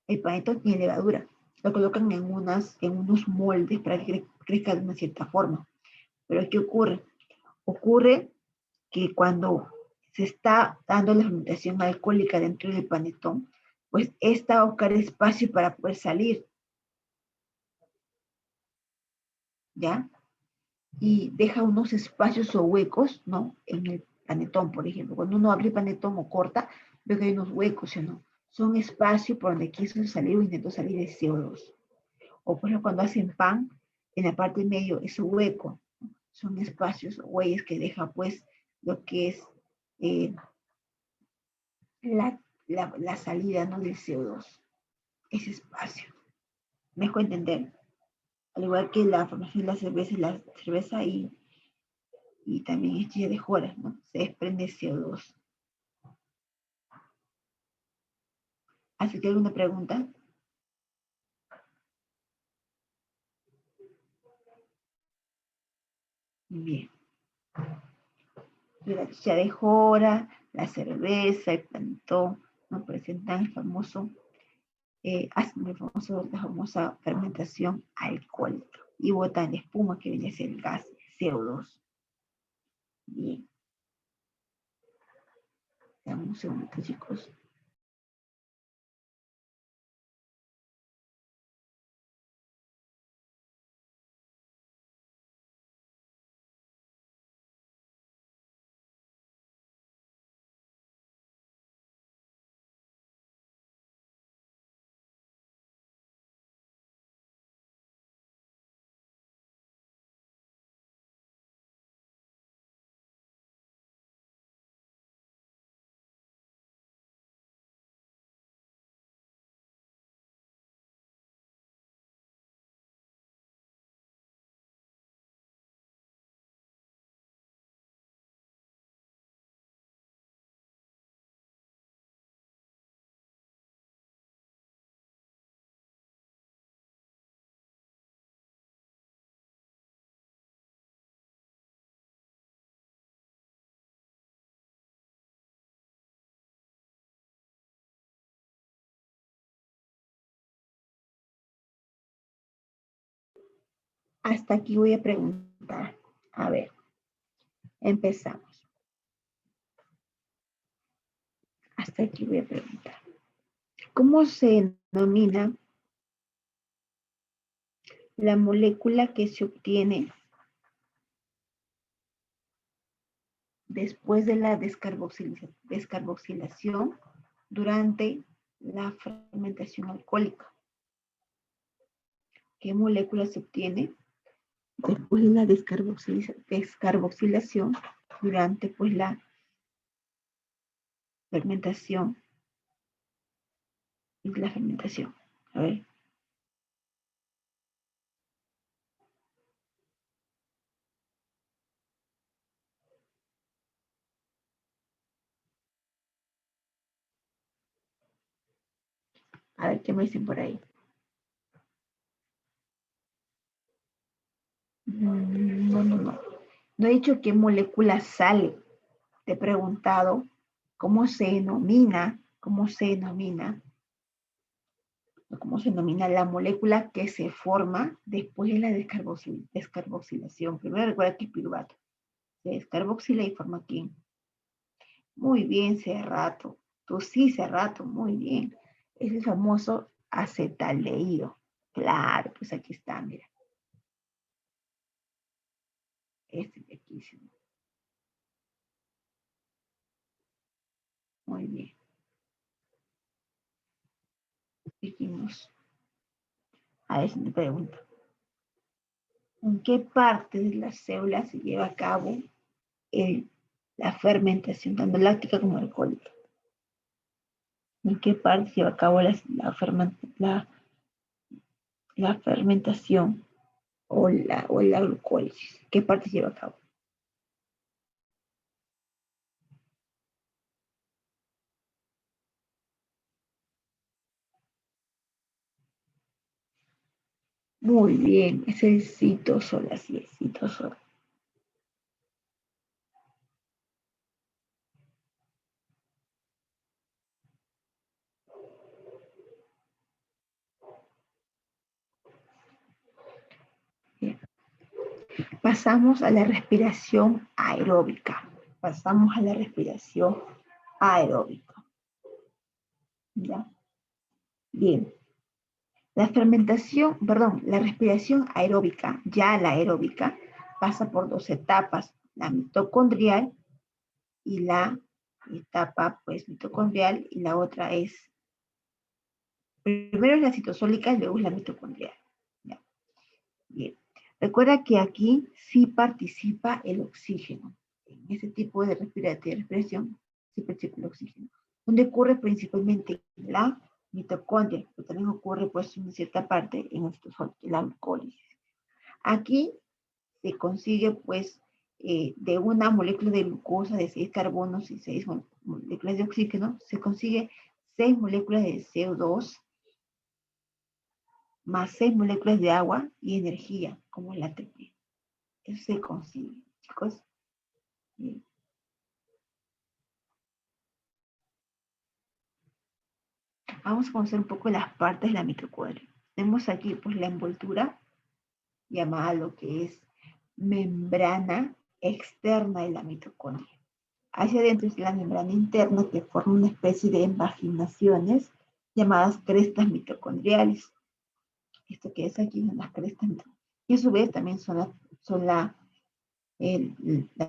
el panetón tiene levadura. Lo colocan en unos moldes para que crezca de una cierta forma. Pero ¿qué ocurre? Ocurre que cuando se está dando la fermentación alcohólica dentro del panetón, pues esta va a buscar espacio para poder salir, ¿ya? Y deja unos espacios o huecos, ¿no? En el panetón, por ejemplo. Cuando uno abre el panetón o corta, ve que hay unos huecos, ¿no? Son espacios por donde quiso salir o intentó salir el CO2. O por ejemplo, cuando hacen pan, en la parte de medio es un hueco. ¿No? Son espacios o huellas que deja, pues, lo que es eh, la salida, ¿no? Del CO2. Ese espacio. ¿Me dejo entender? Al igual que la formación de la cerveza y también estrella de joras, ¿no? Se desprende CO2. ¿Hace que alguna pregunta? Bien. La chicha de jora, la cerveza, el panetón, nos presentan el famoso, la famosa fermentación alcohólica y botan la espuma que viene a ser el gas CO2. Bien. Dame un segundito, chicos. Hasta aquí voy a preguntar. A ver, empezamos. Hasta aquí voy a preguntar. ¿Cómo se denomina la molécula que se obtiene después de la descarboxilación durante la fermentación alcohólica? ¿Qué molécula se obtiene después de la descarboxilación durante pues, la fermentación y la fermentación? A ver. A ver qué me dicen por ahí. No he dicho qué molécula sale. Te he preguntado cómo se denomina la molécula que se forma después de la descarboxilación. Primero recuerda que es piruvato. Se descarboxila y forma aquí. Muy bien, Cerrato. Tú sí, Cerrato, muy bien. Es el famoso acetaldehído. Claro, pues aquí está, mira. Este de aquí, sí. Muy bien. Dijimos. A ver si te pregunto. ¿En qué parte de la célula se lleva a cabo la fermentación, tanto láctica como alcohólica? ¿En qué parte se lleva a cabo la fermentación o la glucólisis? ¿Qué parte se lleva a cabo? Muy bien, es el citosol, así es, citosol. Bien. Pasamos a la respiración aeróbica. ¿Ya? Bien. La respiración aeróbica, ya la aeróbica, pasa por dos etapas, la mitocondrial y la etapa pues mitocondrial, y la otra es, primero es la citosólica y luego es la mitocondrial. ¿Ya? Bien. Recuerda que aquí sí participa el oxígeno. En ese tipo de respiración sí participa el oxígeno. Donde ocurre principalmente en la mitocondria, pero también ocurre pues en cierta parte en el citosol, la glucólisis. Aquí se consigue pues de una molécula de glucosa de 6 carbonos y 6 moléculas de oxígeno, se consigue 6 moléculas de CO2 más 6 moléculas de agua y energía, como el ATP. Eso se consigue, chicos. Bien. Vamos a conocer un poco las partes de la mitocondria. Tenemos aquí pues la envoltura, llamada lo que es membrana externa de la mitocondria. Hacia adentro es la membrana interna que forma una especie de invaginaciones llamadas crestas mitocondriales. Esto que es aquí son las crestas mitocondriales. Y a su vez también son la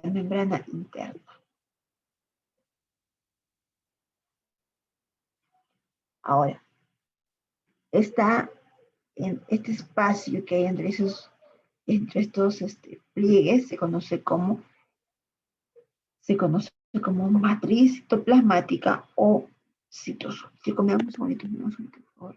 membrana interna. Ahora, está en este espacio que hay entre estos pliegues, se conoce como matriz citoplasmática o citosol. Si comemos un segundito, por favor.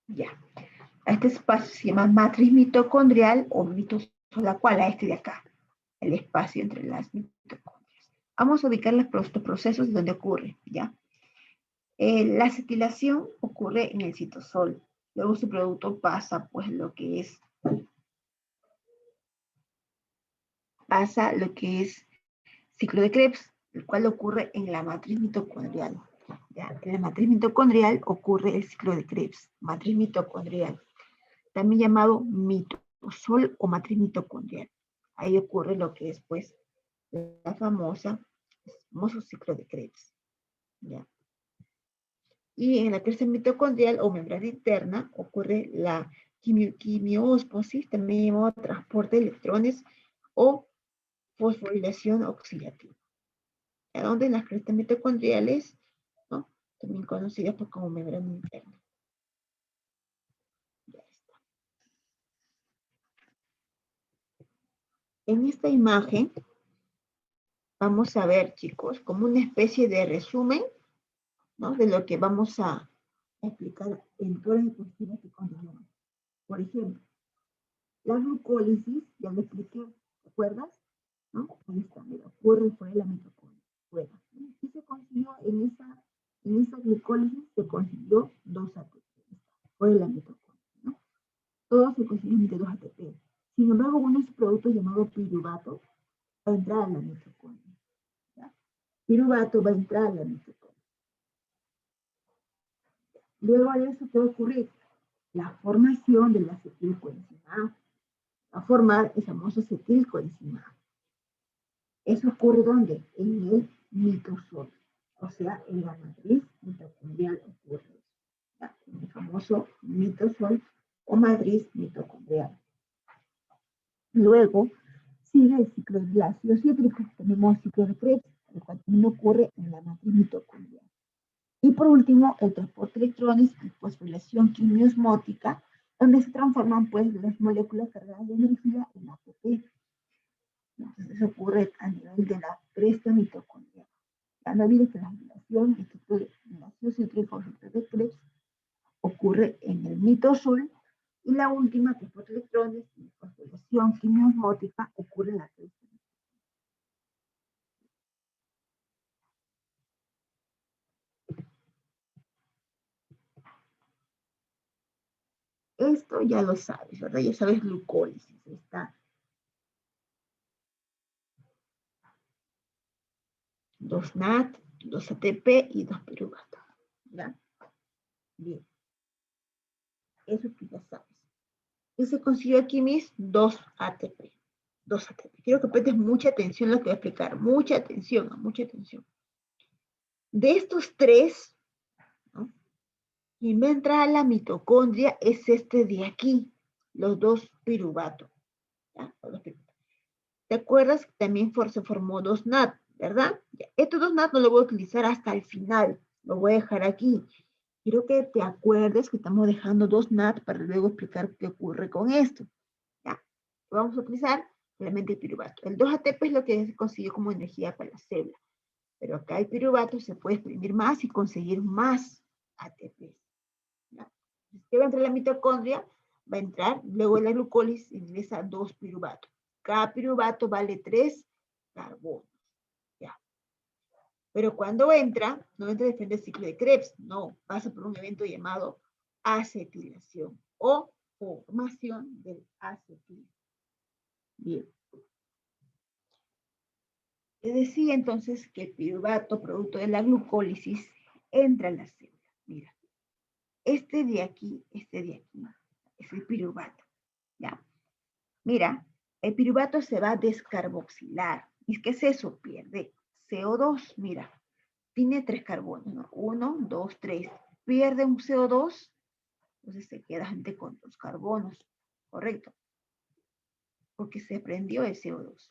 Ya. A este espacio se llama matriz mitocondrial o mitosol, cual a este de acá, el espacio entre las mitocondrias. Vamos a ubicar los procesos donde ocurre, ¿ya? La acetilación ocurre en el citosol. Luego su producto pasa, pues, lo que es ciclo de Krebs, el cual ocurre en la matriz mitocondrial. ¿Ya? En la matriz mitocondrial ocurre el ciclo de Krebs, matriz mitocondrial, también llamado mitosol o matriz mitocondrial. Ahí ocurre lo que es, pues, el famoso ciclo de Krebs. ¿Ya? Y en la cresta mitocondrial o membrana interna ocurre la quimiósmosis, también llamado transporte de electrones o fosforilación oxidativa. ¿A dónde? En las crestas mitocondriales, ¿no? También conocidas pues, como membrana interna. Ya está. En esta imagen vamos a ver, chicos, como una especie de resumen, ¿no? De lo que vamos a explicar en todas las diapositivas que continuamos. Por ejemplo, la glucólisis, ya lo expliqué, ¿te acuerdas? ¿No? Ahí está, mira, ocurre fuera de la mitocondria. Fuera. Y se consiguió en esa glucólisis, se consiguió 2 ATP, fuera de la mitocondria, ¿no? Todo se consigue entre 2 ATP. Sin embargo, unos productos llamados piruvato va a entrar a la mitocondria. ¿Ya? Piruvato va a entrar a la mitocondria. Luego de eso, ¿qué va a ocurrir? La formación de la acetilcoenzima A. Va a formar el famoso acetilcoenzima A. ¿Eso ocurre ¿dónde? En el mitosol. O sea, en la matriz mitocondrial ocurre. ¿Ya? En el famoso mitosol o matriz mitocondrial. Luego, sigue el ciclo del ácido cítrico. Tenemos ciclo de Krebs, el cual también ocurre en la matriz mitocondrial. Y por último, el transporte de electrones y fosforilación quimiosmótica, donde se transforman pues las moléculas cargadas de energía en ATP. Entonces eso ocurre a nivel de la cresta mitocondrial. Ya no olvides que la activación del ácido cítrico de Krebs ocurre en el mitosol y la última, que es electrones y fosforilación quimiosmótica, ocurre en la cresta. Esto ya lo sabes, ¿verdad? Ya sabes glucólisis. Está 2 NAT, 2 ATP y 2 piruvato. ¿Ya? Bien. Eso tú ya sabes. Y se consiguió aquí mis 2 ATP. 2 ATP. Quiero que prestes mucha atención a lo que voy a explicar. Mucha atención, mucha atención. De estos 3, ¿no? Quien va a entrar a la mitocondria es este de aquí, los 2 piruvato. ¿Ya? Los 2 piruvato. ¿Te acuerdas que también se formó 2 NAT, verdad? Ya. Estos 2 NAT no los voy a utilizar hasta el final. Lo voy a dejar aquí. Quiero que te acuerdes que estamos dejando 2 NAT para luego explicar qué ocurre con esto. ¿Ya? Vamos a utilizar solamente el piruvato. El 2 ATP es lo que se consiguió como energía para la célula. Pero acá el piruvato se puede exprimir más y conseguir más ATP. ¿Ya? ¿Qué va a entrar en la mitocondria? Va a entrar, luego de la glucólisis ingresa 2 piruvatos. Cada piruvato vale 3 carbonos. ¿Ya? Pero cuando entra, no entra después del ciclo de Krebs, no, pasa por un evento llamado acetilación o formación del acetil. Bien. Les decía entonces que el piruvato, producto de la glucólisis, entra en la célula. Mira, este de aquí es el piruvato. ¿Ya? Mira, el piruvato se va a descarboxilar. ¿Y qué es eso? Pierde CO2. Mira, tiene 3 carbonos, ¿no? 1, 2, 3. Pierde un CO2, entonces se queda gente con 2 carbonos. ¿Correcto? Porque se prendió el CO2.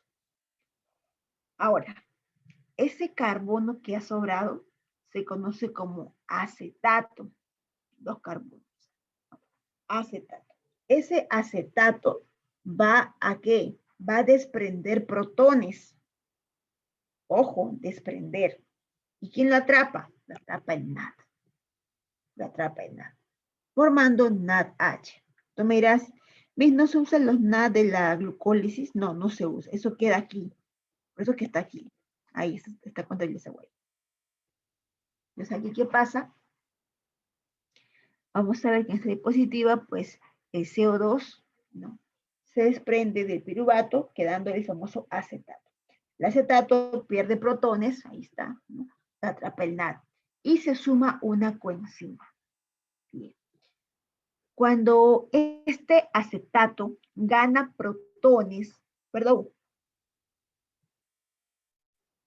Ahora, ese carbono que ha sobrado se conoce como acetato. 2 carbonos. Acetato. Ese acetato va a ¿qué? Va a desprender protones. Ojo, desprender. ¿Y quién lo atrapa? La atrapa el NAD. La atrapa el NAD. Formando NADH. Tú me dirás, ¿no se usan los NAD de la glucólisis? No, no se usa. Eso queda aquí. Por eso es que está aquí. Ahí está contabilizado. Entonces, aquí, ¿qué pasa? Vamos a ver que en esta diapositiva, pues, el CO2, ¿no? Se desprende del piruvato, quedando el famoso acetato. El acetato pierde protones, ahí está, ¿no? Atrapa el NAD. Y se suma una coenzima. Bien. Cuando este acetato gana protones,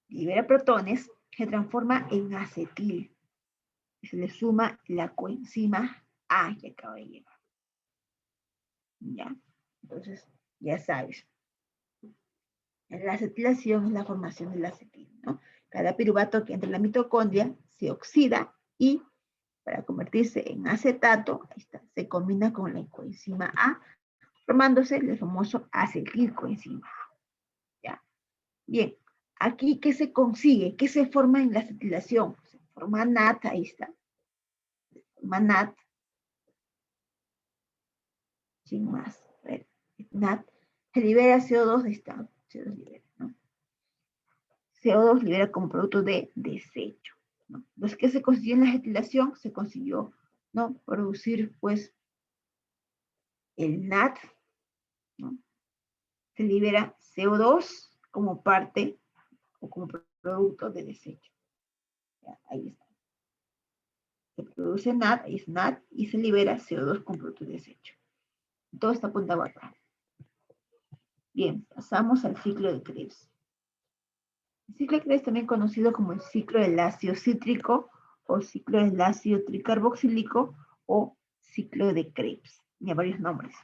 libera protones, se transforma en acetil. Y se le suma la coenzima A que acaba de llegar. ¿Ya? Entonces, ya sabes. La acetilación es la formación del acetil, ¿no? Cada piruvato que entra en la mitocondria se oxida y para convertirse en acetato, ahí está, se combina con la coenzima A, formándose el famoso acetilcoenzima A. ¿Ya? Bien, aquí, ¿qué se consigue? ¿Qué se forma en la acetilación? Se forma NAT, ahí está. forma NAD, sin más. A ver, NAD se libera CO2 de estado. CO2 libera, ¿no? CO2 libera como producto de desecho, ¿no? Entonces, ¿qué se consiguió en la acetilación? Se consiguió, ¿no? Producir, pues, el NAD, ¿no? Se libera CO2 como parte o como producto de desecho. Ya, ahí está. Se produce NAD, es NAD, y se libera CO2 como producto de desecho. Todo está apuntado acá. Bien, pasamos al ciclo de Krebs. El ciclo de Krebs, también conocido como el ciclo del ácido cítrico o ciclo del ácido tricarboxílico o ciclo de Krebs. Tiene varios nombres.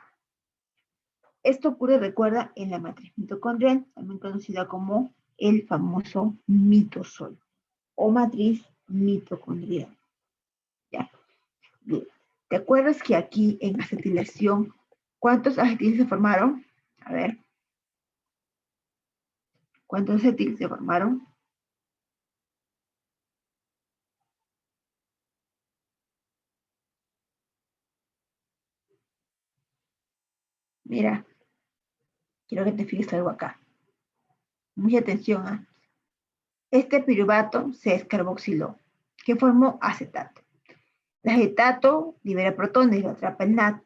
Esto ocurre, recuerda, en la matriz mitocondrial, también conocida como el famoso mitosol o matriz mitocondrial. ¿Ya? Bien. ¿Te acuerdas que aquí en acetilación, cuántos acetiles se formaron? A ver. ¿Cuántos acetiles se formaron? Mira, quiero que te fijes algo acá. Mucha atención, ¿ah? Este piruvato se descarboxiló, que formó acetato. El acetato libera protones, lo atrapa el NAD,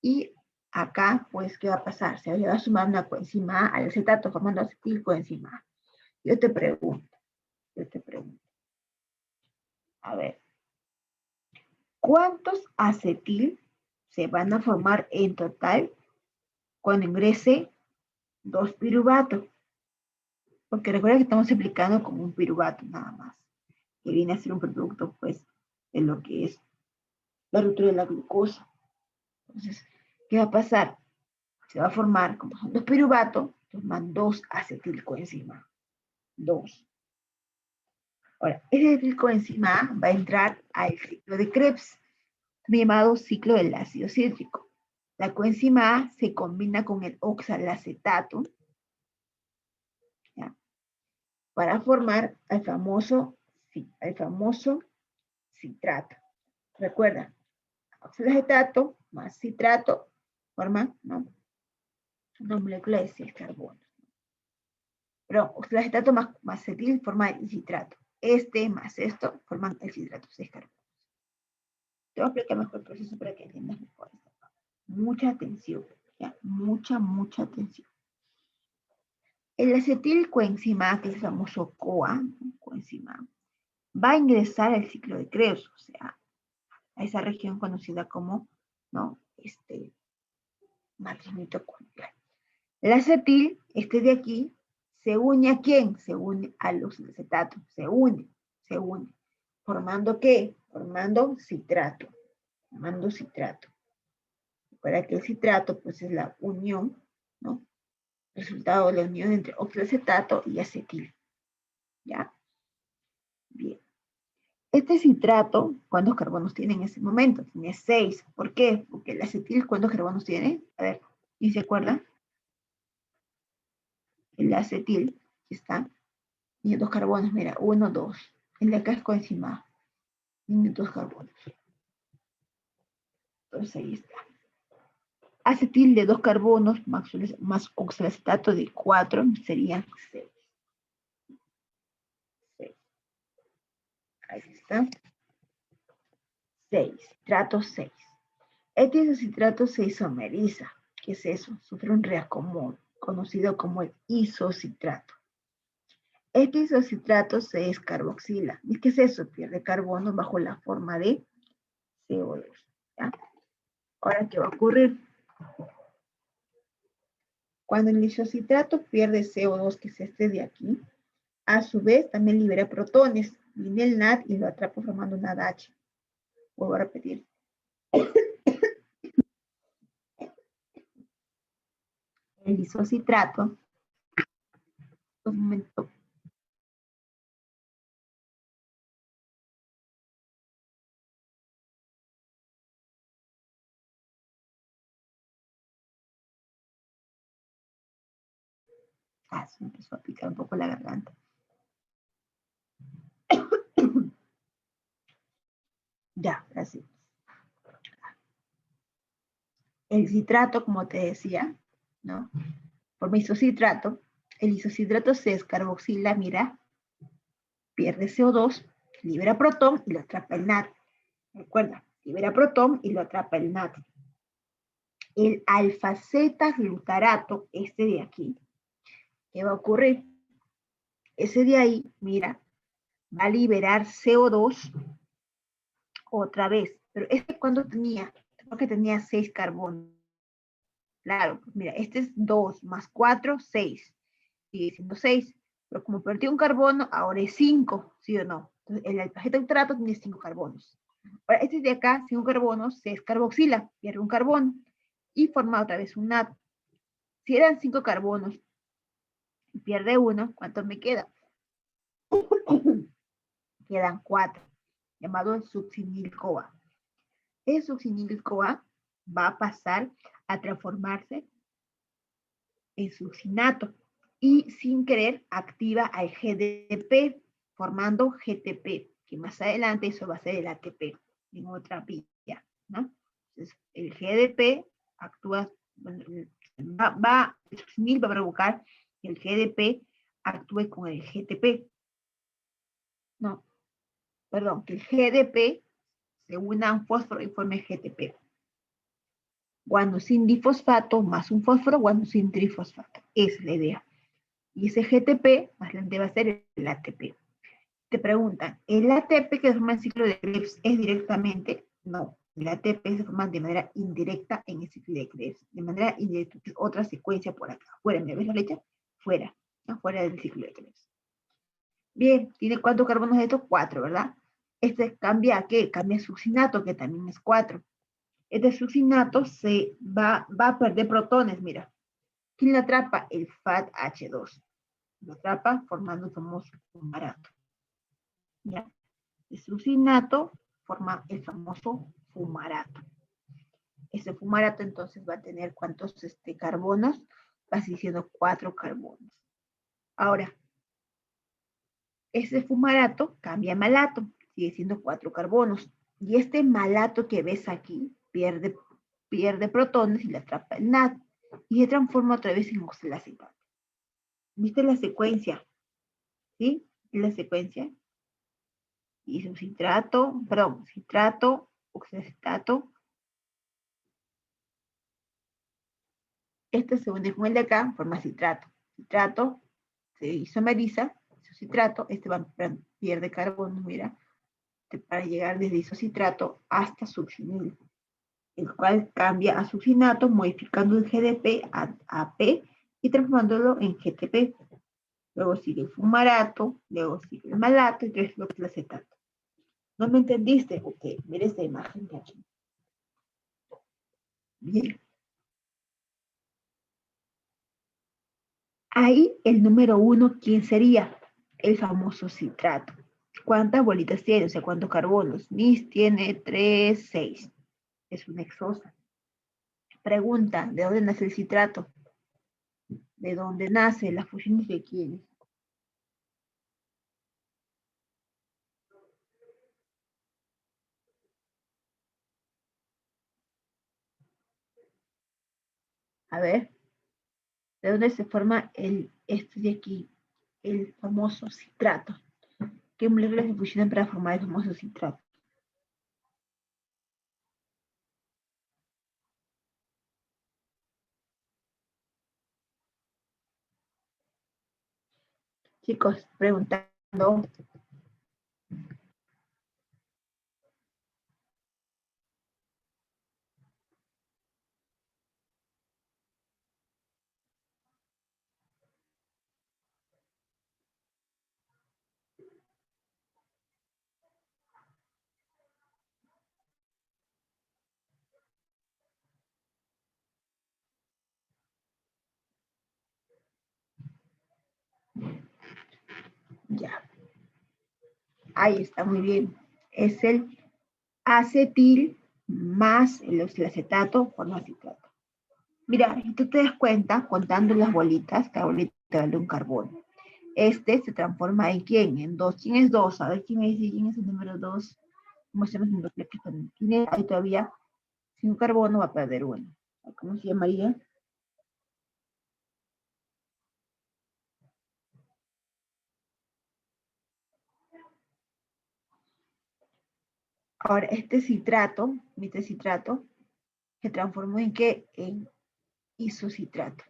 y acá, pues, ¿qué va a pasar? Se va a sumar una coenzima A al acetato, formando acetilcoenzima A. Yo te pregunto, a ver, ¿cuántos acetil se van a formar en total cuando ingrese 2 piruvatos? Porque recuerda que estamos aplicando como un piruvato nada más, que viene a ser un producto, pues, de lo que es la ruptura de la glucosa. Entonces, ¿qué va a pasar? Se va a formar, como son 2 piruvatos, forman 2 acetilcoenzima. 2. Ahora, ese acetilcoenzima A va a entrar al ciclo de Krebs, llamado ciclo del ácido cítrico. La coenzima A se combina con el oxalacetato, ¿ya? Para formar al famoso citrato. Recuerda, oxalacetato más citrato forman, ¿no?, una molécula de 6 carbonos. Pero oxalacetato más acetil forma el citrato. Este más esto forman el citrato, 6 carbonos. Te voy a explicar mejor el proceso para que entiendas mejor. Mucha atención, ¿ya? Mucha atención. El acetilcoenzima, que es el famoso CoA, coenzima, va a ingresar al ciclo de Krebs, o sea, a esa región conocida como, ¿no?, matriz mitocondrial. El acetil, este de aquí, ¿se une a quién? Se une a los acetatos, se une. ¿Formando qué? Formando citrato. Para que el citrato, pues, es la unión, ¿no?, resultado de la unión entre oxalacetato y acetil. ¿Ya? Bien. Este citrato, ¿cuántos carbonos tiene en ese momento? Tiene 6. ¿Por qué? Porque el acetil, ¿cuántos carbonos tiene? A ver, ¿y se acuerdan? El acetil, aquí está, tiene 2 carbonos, mira, 1, 2. El de acá es coenzima, tiene 2 carbonos. Entonces ahí está. Acetil de 2 carbonos más oxalacetato de 4 serían 6. Ahí está. 6. Citrato 6. Este isocitrato se isomeriza. ¿Qué es eso? Sufre un reacomún, conocido como el isocitrato. Este isocitrato se descarboxila. ¿Y qué es eso? Pierde carbono bajo la forma de CO2. ¿Ya? Ahora, ¿qué va a ocurrir? Cuando el isocitrato pierde CO2, que es este de aquí, a su vez también libera protones. Viene el NAD y lo atrapa formando un NADH. Vuelvo a repetir. El isocitrato, un momento. Se me empezó a picar un poco la garganta. Ya, así. El citrato, como te decía, ¿no? Forma isocitrato. El isocitrato se descarboxila, mira, pierde CO2, libera protón y lo atrapa el natrio. Recuerda, libera protón y lo atrapa el natrio. El alfa-zeta-glutarato, este de aquí, ¿qué va a ocurrir? Ese de ahí, mira, va a liberar CO2 otra vez. Pero este cuando tenía, porque tenía 6 carbonos. Claro, pues mira, este es 2 más 4, 6. Sigue siendo 6. Pero como perdió un carbono, ahora es 5, ¿sí o no? Entonces, el alfa-zeta-glutarato tiene 5 carbonos. Ahora, este de acá, 5 carbonos, se descarboxila, pierde un carbono y forma otra vez un NAT. Si eran 5 carbonos y pierde uno, ¿cuánto me queda? Quedan 4, llamado succinil-CoA. El succinil-CoA va a pasar a transformarse en succinato y sin querer activa al GDP, formando GTP, que más adelante eso va a ser el ATP en otra vía, ¿no? Entonces, el GDP actúa, bueno, el succinil va a provocar que el GDP actúe con el GTP. No, perdón, que el GDP se una a un fósforo y forme GTP. Guanosin difosfato más un fósforo, guanosin trifosfato. Esa es la idea. Y ese GTP más adelante va a ser el ATP. Te preguntan, ¿el ATP que se forma en el ciclo de Krebs es directamente? No, el ATP se forma de manera indirecta en el ciclo de Krebs. De manera indirecta, es otra secuencia por acá. Fuera, ¿me ves la flecha? Fuera, ¿no? Fuera del ciclo de Krebs. Bien, ¿tiene cuántos carbonos estos? 4, ¿verdad? Este cambia a qué? Cambia a succinato, que también es 4. Este succinato se va a perder protones, mira. ¿Quién lo atrapa? El FADH2. Lo atrapa formando el famoso fumarato. ¿Ya? El succinato forma el famoso fumarato. Ese fumarato entonces va a tener ¿cuántos carbonos? Va diciendo 4 carbonos. Ahora, ese fumarato cambia a malato, sigue siendo 4 carbonos. Y este malato que ves aquí pierde protones y le atrapa el NAD y se transforma otra vez en oxalacetato. ¿Viste la secuencia? ¿Sí? La secuencia. Hizo citrato, perdón, citrato, oxalacetato. Este se une con el de acá, forma citrato. Citrato se isomeriza, isocitrato, este pierde carbono, mira, para llegar desde isocitrato hasta succinil, el cual cambia a succinato modificando el GDP a P y transformándolo en GTP. Luego sigue el fumarato, luego sigue el malato y tres el acetato. ¿No me entendiste? Ok, mira esta imagen de aquí. Bien. Ahí el número 1, ¿quién sería? El famoso citrato. ¿Cuántas bolitas tiene? O sea, ¿cuántos carbonos? Mis tiene 3, 6. Es una exosa. Pregunta, ¿de dónde nace el citrato? ¿De dónde nace? ¿Las fusiones de quiénes? A ver, ¿de dónde se forma este de aquí? El famoso citrato. ¿Qué moléculas se fusionan para formar el famoso citrato? Chicos, preguntando. Ya. Ahí está, muy bien. Es el acetil más el acetato forma citrato. Mira, si tú te das cuenta, contando las bolitas, cada bolita vale un carbono. Este se transforma en ¿quién? En 2. ¿Quién es 2? A ver, ¿quién me dice quién es el número 2? Muéstranos en los que tiene ahí todavía sin un carbono, va a perder uno. ¿Cómo se llamaría? Ahora, este citrato se transformó en ¿qué? En isocitrato.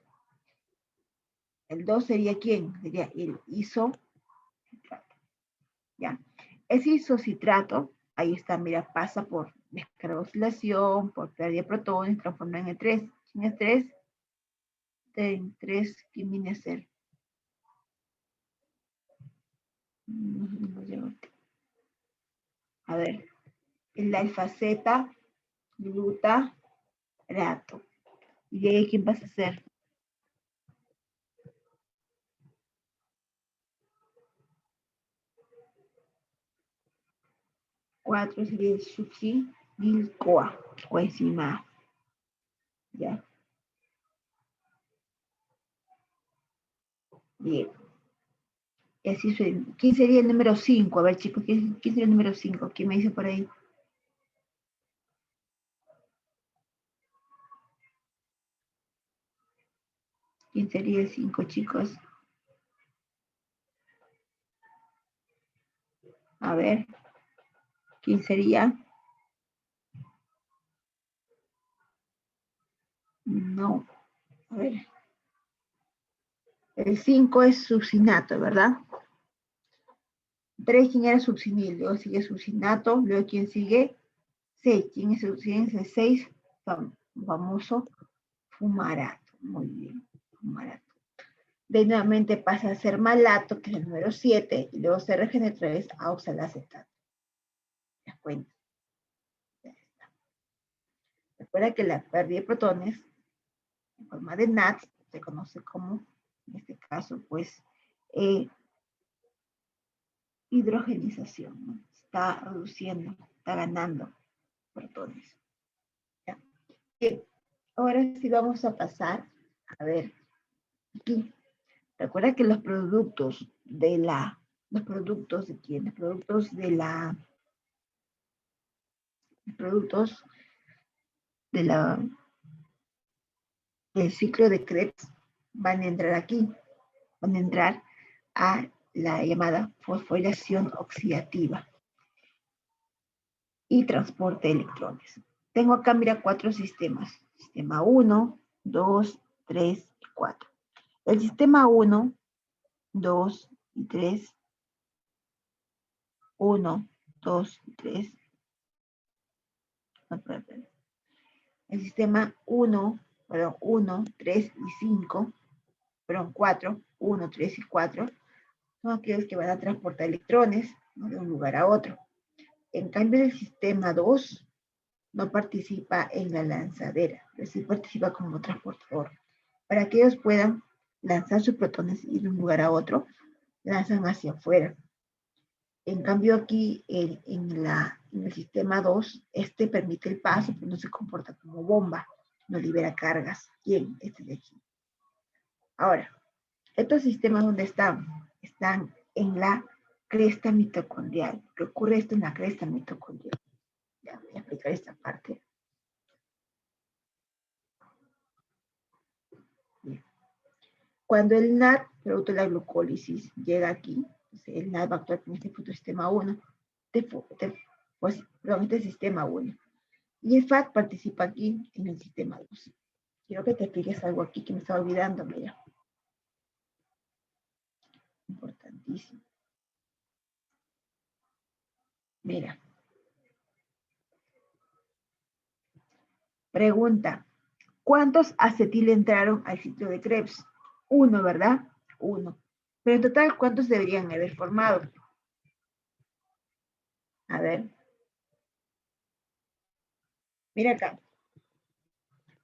El 2 sería ¿quién? Sería el isocitrato. ¿Ya? Ese isocitrato, ahí está, mira, pasa por descarboxilación, por pérdida de protones, transforma en el 3. ¿Quién es 3? En 3, ¿quién viene a ser? A ver, el alfa-zeta, glutarato. ¿Y de ahí quién vas a hacer? 4 sería el succinil-CoA, coenzima A. ¿Ya? Bien. Y así suena. ¿Quién sería el número 5? A ver, chicos, ¿quién sería el número 5? ¿Quién me dice por ahí? ¿Quién sería el 5, chicos? A ver, ¿quién sería? No. A ver. El 5 es succinato, ¿verdad? 3, ¿quién era succinil? Luego sigue succinato. Luego, ¿quién sigue? 6. ¿Quién es el 6? Famoso fumarato. Muy bien, fumarato. De nuevamente pasa a ser malato, que es el número 7, y luego se regenera otra vez a oxalacetato. ¿Te das cuenta? Recuerda que la pérdida de protones en forma de NAT se conoce como, en este caso, pues, hidrogenización, ¿no? Está reduciendo, está ganando protones. ¿Ya? Bien, ahora sí vamos a pasar, a ver, aquí. Recuerda que los productos de la, los productos de quién, los productos de la, los productos de la, del ciclo de Krebs van a entrar aquí, van a entrar a la llamada fosforilación oxidativa y transporte de electrones. Tengo acá, mira, 4 sistemas. Sistema 1, 2, 3 y 4. El sistema 1, 2 y 3, 1, 2 y 3. El sistema 1, 3 y 5, 4, 1, 3 y 4, son aquellos que van a transportar electrones, ¿no?, de un lugar a otro. En cambio, el sistema 2 no participa en la lanzadera, pero sí participa como transportador. Para que ellos puedan lanzar sus protones y de un lugar a otro, lanzan hacia afuera. En cambio, aquí en el sistema 2, este permite el paso, pero no se comporta como bomba, no libera cargas. Bien, este de aquí. Ahora, estos sistemas, ¿dónde están? Están en la cresta mitocondrial. ¿Qué ocurre esto en la cresta mitocondrial? Ya voy a explicar esta parte. Bien. Cuando el NAD, producto de la glucólisis, llega aquí, el NAD va a actuar en este fotosistema 1, este sistema 1. Y el FAT participa aquí en el sistema 2. Quiero que te expliques algo aquí que me estaba olvidando, mira. Importantísimo. Mira. Pregunta. ¿Cuántos acetil entraron al ciclo de Krebs? 1, ¿verdad? 1. Pero en total, ¿cuántos deberían haber formado? A ver. Mira acá.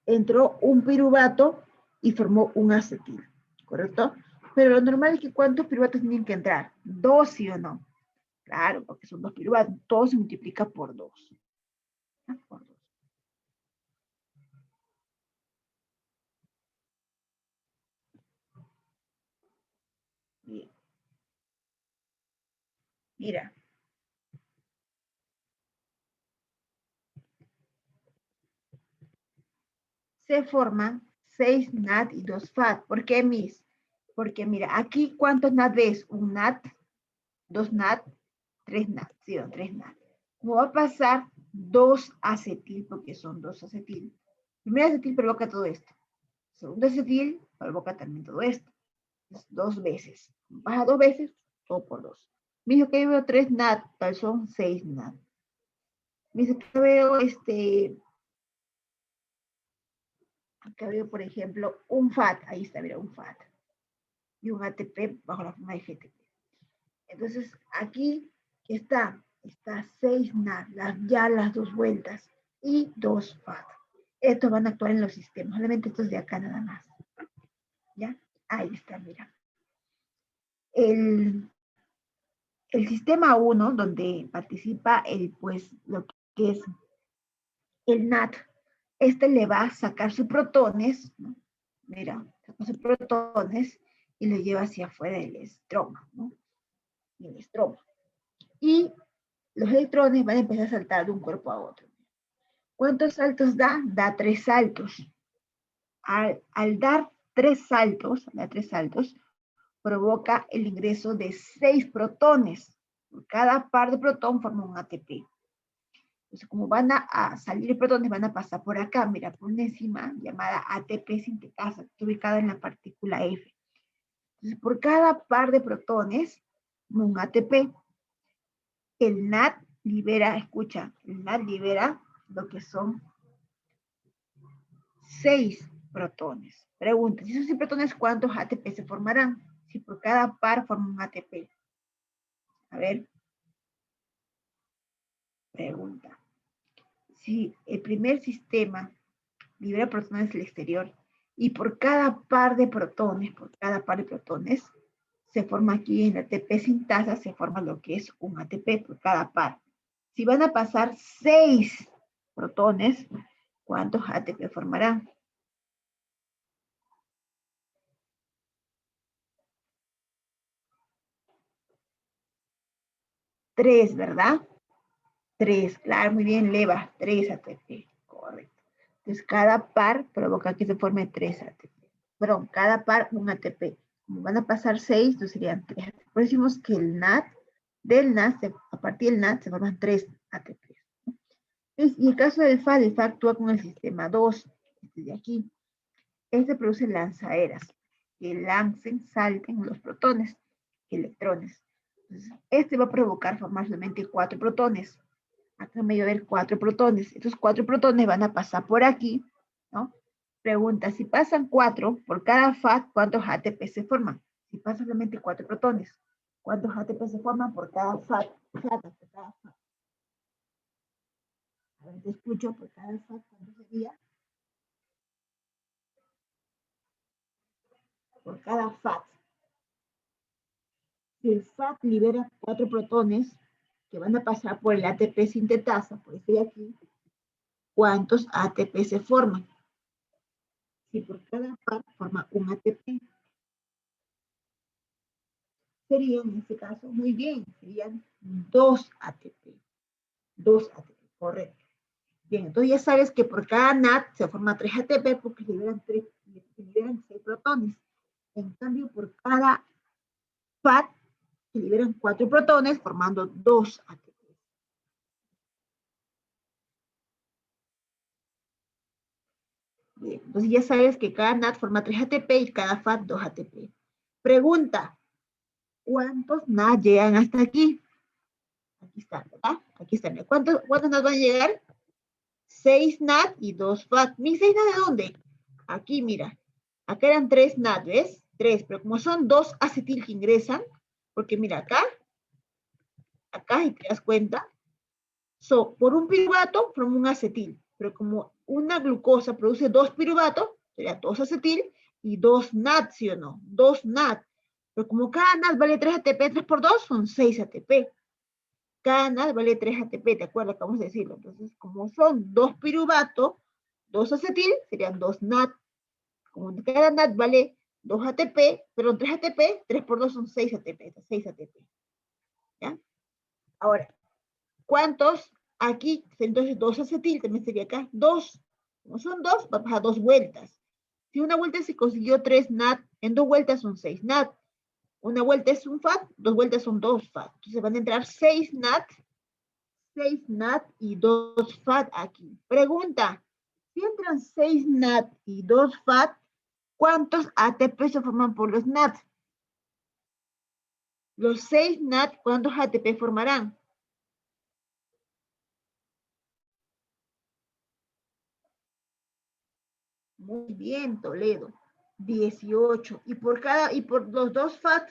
Entró un piruvato y formó un acetil, ¿correcto? Pero lo normal es que ¿cuántos piruvatos tienen que entrar? 2, ¿sí o no? Claro, porque son 2 piruvatos. Todo se multiplica por 2. Por 2. Bien. Mira. se forman 6 NAD y 2 FAT. ¿Por qué, Miss? Porque mira, aquí ¿cuántos NAD ves? Un NAD, 2 NAD, 3 NAD, ¿sí o 3 NAD? ¿Cómo va a pasar 2 acetil? Porque son 2 acetil. Primer acetil provoca todo esto. Segundo acetil provoca también todo esto. Es 2 veces. Baja 2 veces, todo por 2. Me dijo que veo 3 NAD, tal son 6 NAD. Me dice que veo acá veo, por ejemplo, un FAT, ahí está, mira, un FAT, y un ATP bajo la forma de GTP. Entonces, aquí está 6 NAD, ya las 2 vueltas, y 2 FAT. Estos van a actuar en los sistemas, solamente estos de acá nada más. ¿Ya? Ahí está, mira. El sistema 1, donde participa pues, lo que es el NAT, le va a sacar sus protones, ¿no? Mira, saca sus protones y los lleva hacia afuera del estroma, ¿no? El estroma. Y los electrones van a empezar a saltar de un cuerpo a otro. ¿Cuántos saltos da? Da 3 saltos. Al dar 3 saltos, provoca el ingreso de 6 protones. Cada par de protón forma un ATP. Entonces, como van a salir protones, van a pasar por acá, mira, por una enzima llamada ATP sintetasa, que está ubicada en la partícula F. Entonces, por cada par de protones, un ATP. El NAD libera, escucha, el NAD libera lo que son 6 protones. Pregunta, si esos 6 protones, ¿cuántos ATP se formarán? Si por cada par forma un ATP. A ver. Pregunta. Si el primer sistema libera protones del exterior y por cada par de protones, se forma aquí en la ATP sintasa, se forma lo que es un ATP por cada par. Si van a pasar 6 protones, ¿cuántos ATP formarán? 3, ¿verdad? 3, claro, muy bien, Leva, 3 ATP, correcto. Entonces, cada par provoca que se forme 3 ATP. Perdón, cada par un ATP. Como van a pasar 6, entonces serían 3 ATP. Por eso decimos que a partir del NAT se forman 3 ATP. Y el caso del FAT, el FAT actúa con el sistema 2, de aquí. Produce lanzaderas, que salten los protones, electrones. Entonces, va a provocar formar solamente 4 protones. Acá me va a haber 4 protones. Estos 4 protones van a pasar por aquí, ¿no? Pregunta, si pasan 4 por cada FAT, ¿cuántos ATP se forman? Si pasan solamente 4 protones, ¿cuántos ATP se forman por cada FAT? A ver, te escucho, por cada FAT, ¿cuánto sería? Por cada FAT. Si el FAT libera 4 protones que van a pasar por el ATP sintetasa, por este de aquí, ¿cuántos ATP se forman? Si por cada par forma un ATP, serían en este caso, muy bien, serían 2 ATP. 2 ATP, correcto. Bien, entonces ya sabes que por cada NAD se forma 3 ATP porque liberan 6 protones. En cambio, por cada FAT se liberan 4 protones formando 2 ATP. Bien, entonces ya sabes que cada NAD forma 3 ATP y cada FAT 2 ATP. Pregunta, ¿cuántos NAD llegan hasta aquí? Aquí está, ¿verdad? Aquí está. ¿Cuántos NAD van a llegar? 6 NAD y 2 FAT. ¿Mi 6 NAD de dónde? Aquí, mira. Acá eran 3 NAD, ¿ves? 3, pero como son 2 acetil que ingresan, porque mira, acá, y te das cuenta, por un piruvato forma un acetil, pero como una glucosa produce 2 piruvatos, sería 2 acetil y 2 NAD, ¿sí o no? 2 NAD. Pero como cada NAD vale 3 ATP, 3 por 2 son 6 ATP. Cada NAD vale 3 ATP, ¿te acuerdas? Vamos a decirlo. Entonces, como son 2 piruvato, 2 acetil, serían 2 NAD. Como cada NAD vale 2 ATP, perdón, 3 ATP, 3 por 2 son 6 ATP, 6 ATP. ¿Ya? Ahora, ¿cuántos? Aquí, entonces 2 acetil, también sería acá, 2. Como son dos, vamos a 2 vueltas. Si una vuelta se consiguió 3 NAT, en 2 vueltas son 6 NAT. Una vuelta es un FAT, 2 vueltas son 2 FAT. Entonces van a entrar 6 NAT y 2 FAT aquí. Pregunta, si entran 6 NAT y 2 FAT, ¿cuántos ATP se forman por los NAT? Los 6 NAT, ¿cuántos ATP formarán? Muy bien, Toledo. 18. Y por los 2 FAT,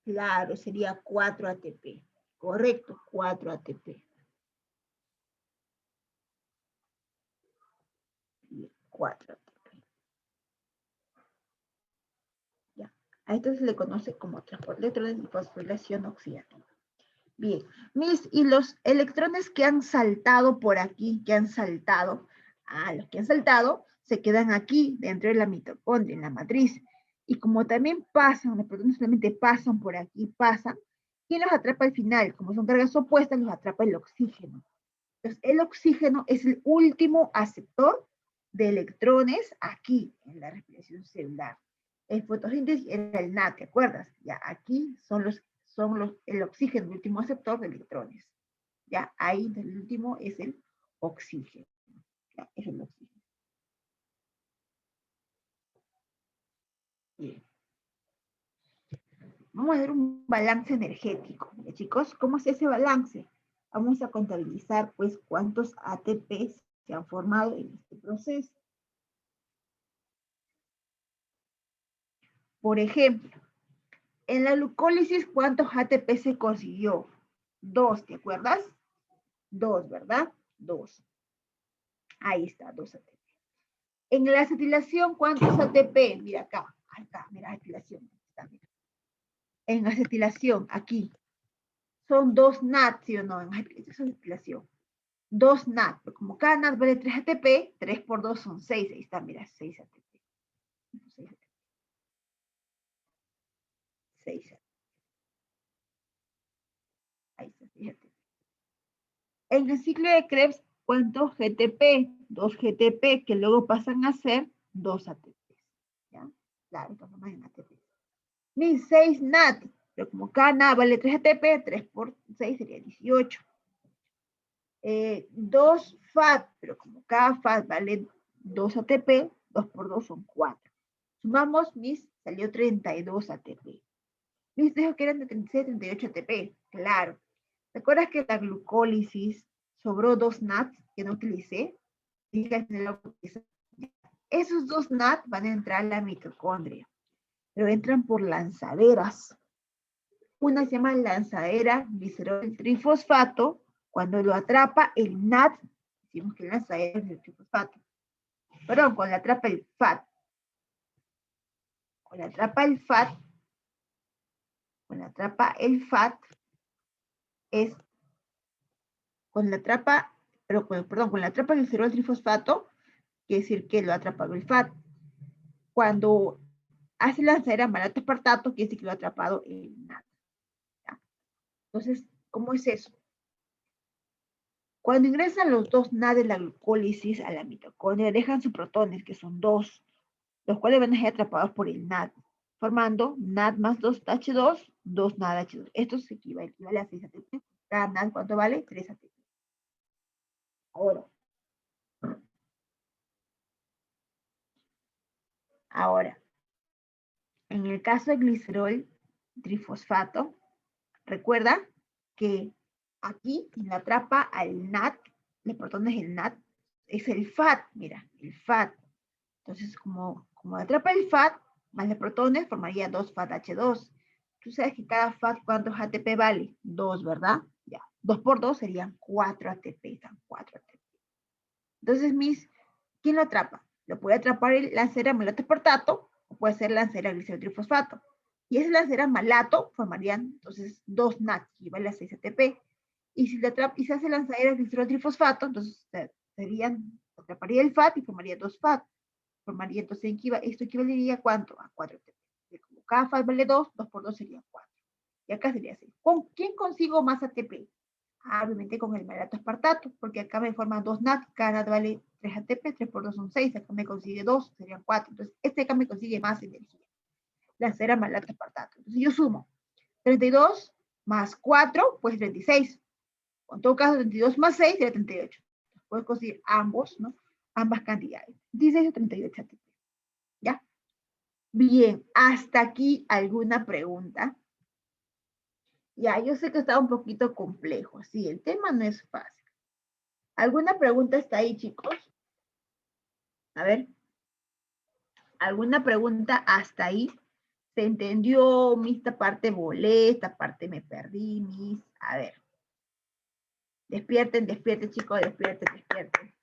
claro, sería 4 ATP. Correcto, 4 ATP. 4 ATP. Ya. A esto se le conoce como transporte de electrones y fosforilación oxidativa. Bien. Y los electrones que han saltado por aquí, los que han saltado se quedan aquí dentro de la mitocondria, en la matriz. Y como también pasan, los protones solamente pasan por aquí, ¿quién los atrapa al final? Como son cargas opuestas, los atrapa el oxígeno. Entonces, el oxígeno es el último aceptor de electrones aquí, en la respiración celular. El fotosíntesis era el NAT, ¿te acuerdas? Ya, aquí el oxígeno, el último aceptor de electrones. Ya, ahí el último es el oxígeno. Ya, es el oxígeno. Bien. Vamos a ver un balance energético. ¿Ya, chicos? ¿Cómo es ese balance? Vamos a contabilizar, pues, cuántos ATP se han formado en este proceso. Por ejemplo, en la glucólisis, ¿cuántos ATP se consiguió? 2, ¿te acuerdas? 2, ¿verdad? 2. Ahí está, 2 ATP. En la acetilación, ¿cuántos ATP? Mira acá, mira, acetilación. En acetilación, aquí, son 2 NAT, ¿sí o no? En acetilación. 2 NAT, pero como cada NAT vale 3 ATP, 3 por 2 son 6, ahí está, mira, 6 ATP. 6 ATP. 6 ATP. Ahí está, 6 ATP. En el ciclo de Krebs, ¿cuántos GTP? 2 GTP, que luego pasan a ser 2 ATP. ¿Ya? Claro, transforman en ATP. Ni 6 NAT, pero como cada NAT vale 3 ATP, 3 por 6 sería 18. 2 FAT, pero como cada FAT vale 2 ATP, 2 por 2 son 4. Sumamos, salió 32 ATP. Dijo que eran de 36 a 38 ATP. Claro. ¿Te acuerdas que la glucólisis sobró 2 NAT que no utilicé? Esos 2 NAT van a entrar a la mitocondria, pero entran por lanzaderas. Una se llama lanzadera glicerol trifosfato. Cuando lo atrapa el NAT, decimos que lanzadera es el trifosfato. Perdón, cuando atrapa el FAT. Cuando atrapa el FAT, es cuando atrapa el glicerol trifosfato, quiere decir que lo ha atrapado el FAT. Cuando hace lanzadera malato aspartato, quiere decir que lo ha atrapado el NAT. ¿Ya? Entonces, ¿cómo es eso? Cuando ingresan los 2 NAT de la glucólisis a la mitocondria, dejan sus protones, que son 2, los cuales van a ser atrapados por el NAT, formando NAT más 2H2, 2 NAT H2. Esto se equivale a 6 ATP. Cada NAT, ¿cuánto vale? 3 ATP. Ahora, en el caso de glicerol trifosfato, recuerda que aquí quien atrapa al NAT, los protones del NAT, es el FAT, mira, el FAT. Entonces, como atrapa el FAT, más los protones, formaría 2 FAT-H2. Tú sabes que cada FAT, ¿cuántos ATP vale? 2, ¿verdad? Ya. 2 por 2 serían 4 ATP. Están 4 ATP. Entonces, ¿quién lo atrapa? Lo puede atrapar el lancera malato aspartato o puede ser lancera glicerol trifosfato. Y ese lancera malato formarían entonces 2 NAT, que vale a 6 ATP. Y si se hace lanzadera glicerol trifosfato, entonces atraparía el FAT y formaría 2 FAT. Formaría entonces, esto equivalería a ¿cuánto? A 4 ATP. Como cada faz vale 2, 2 por 2 sería 4. Y acá sería 6. ¿Con quién consigo más ATP? Obviamente con el malato aspartato, porque acá me forman 2 NAT, cada NAT vale 3 ATP, 3 por 2 son 6, acá me consigue 2, serían 4. Entonces, este acá me consigue más energía. La cera malato aspartato. Entonces, yo sumo 32 más 4, pues 36. En todo caso, 32 más 6 sería 38. Puedes conseguir ambos, ¿no? Ambas cantidades. 16 o 38 ATP. ¿Ya? Bien, hasta aquí alguna pregunta. Ya, yo sé que está un poquito complejo. Sí, el tema no es fácil. ¿Alguna pregunta está ahí, chicos? A ver. ¿Alguna pregunta hasta ahí? ¿Se entendió? Esta parte volé, esta parte me perdí, mis. A ver. Despierten, despierten, chicos, despierten, despierten.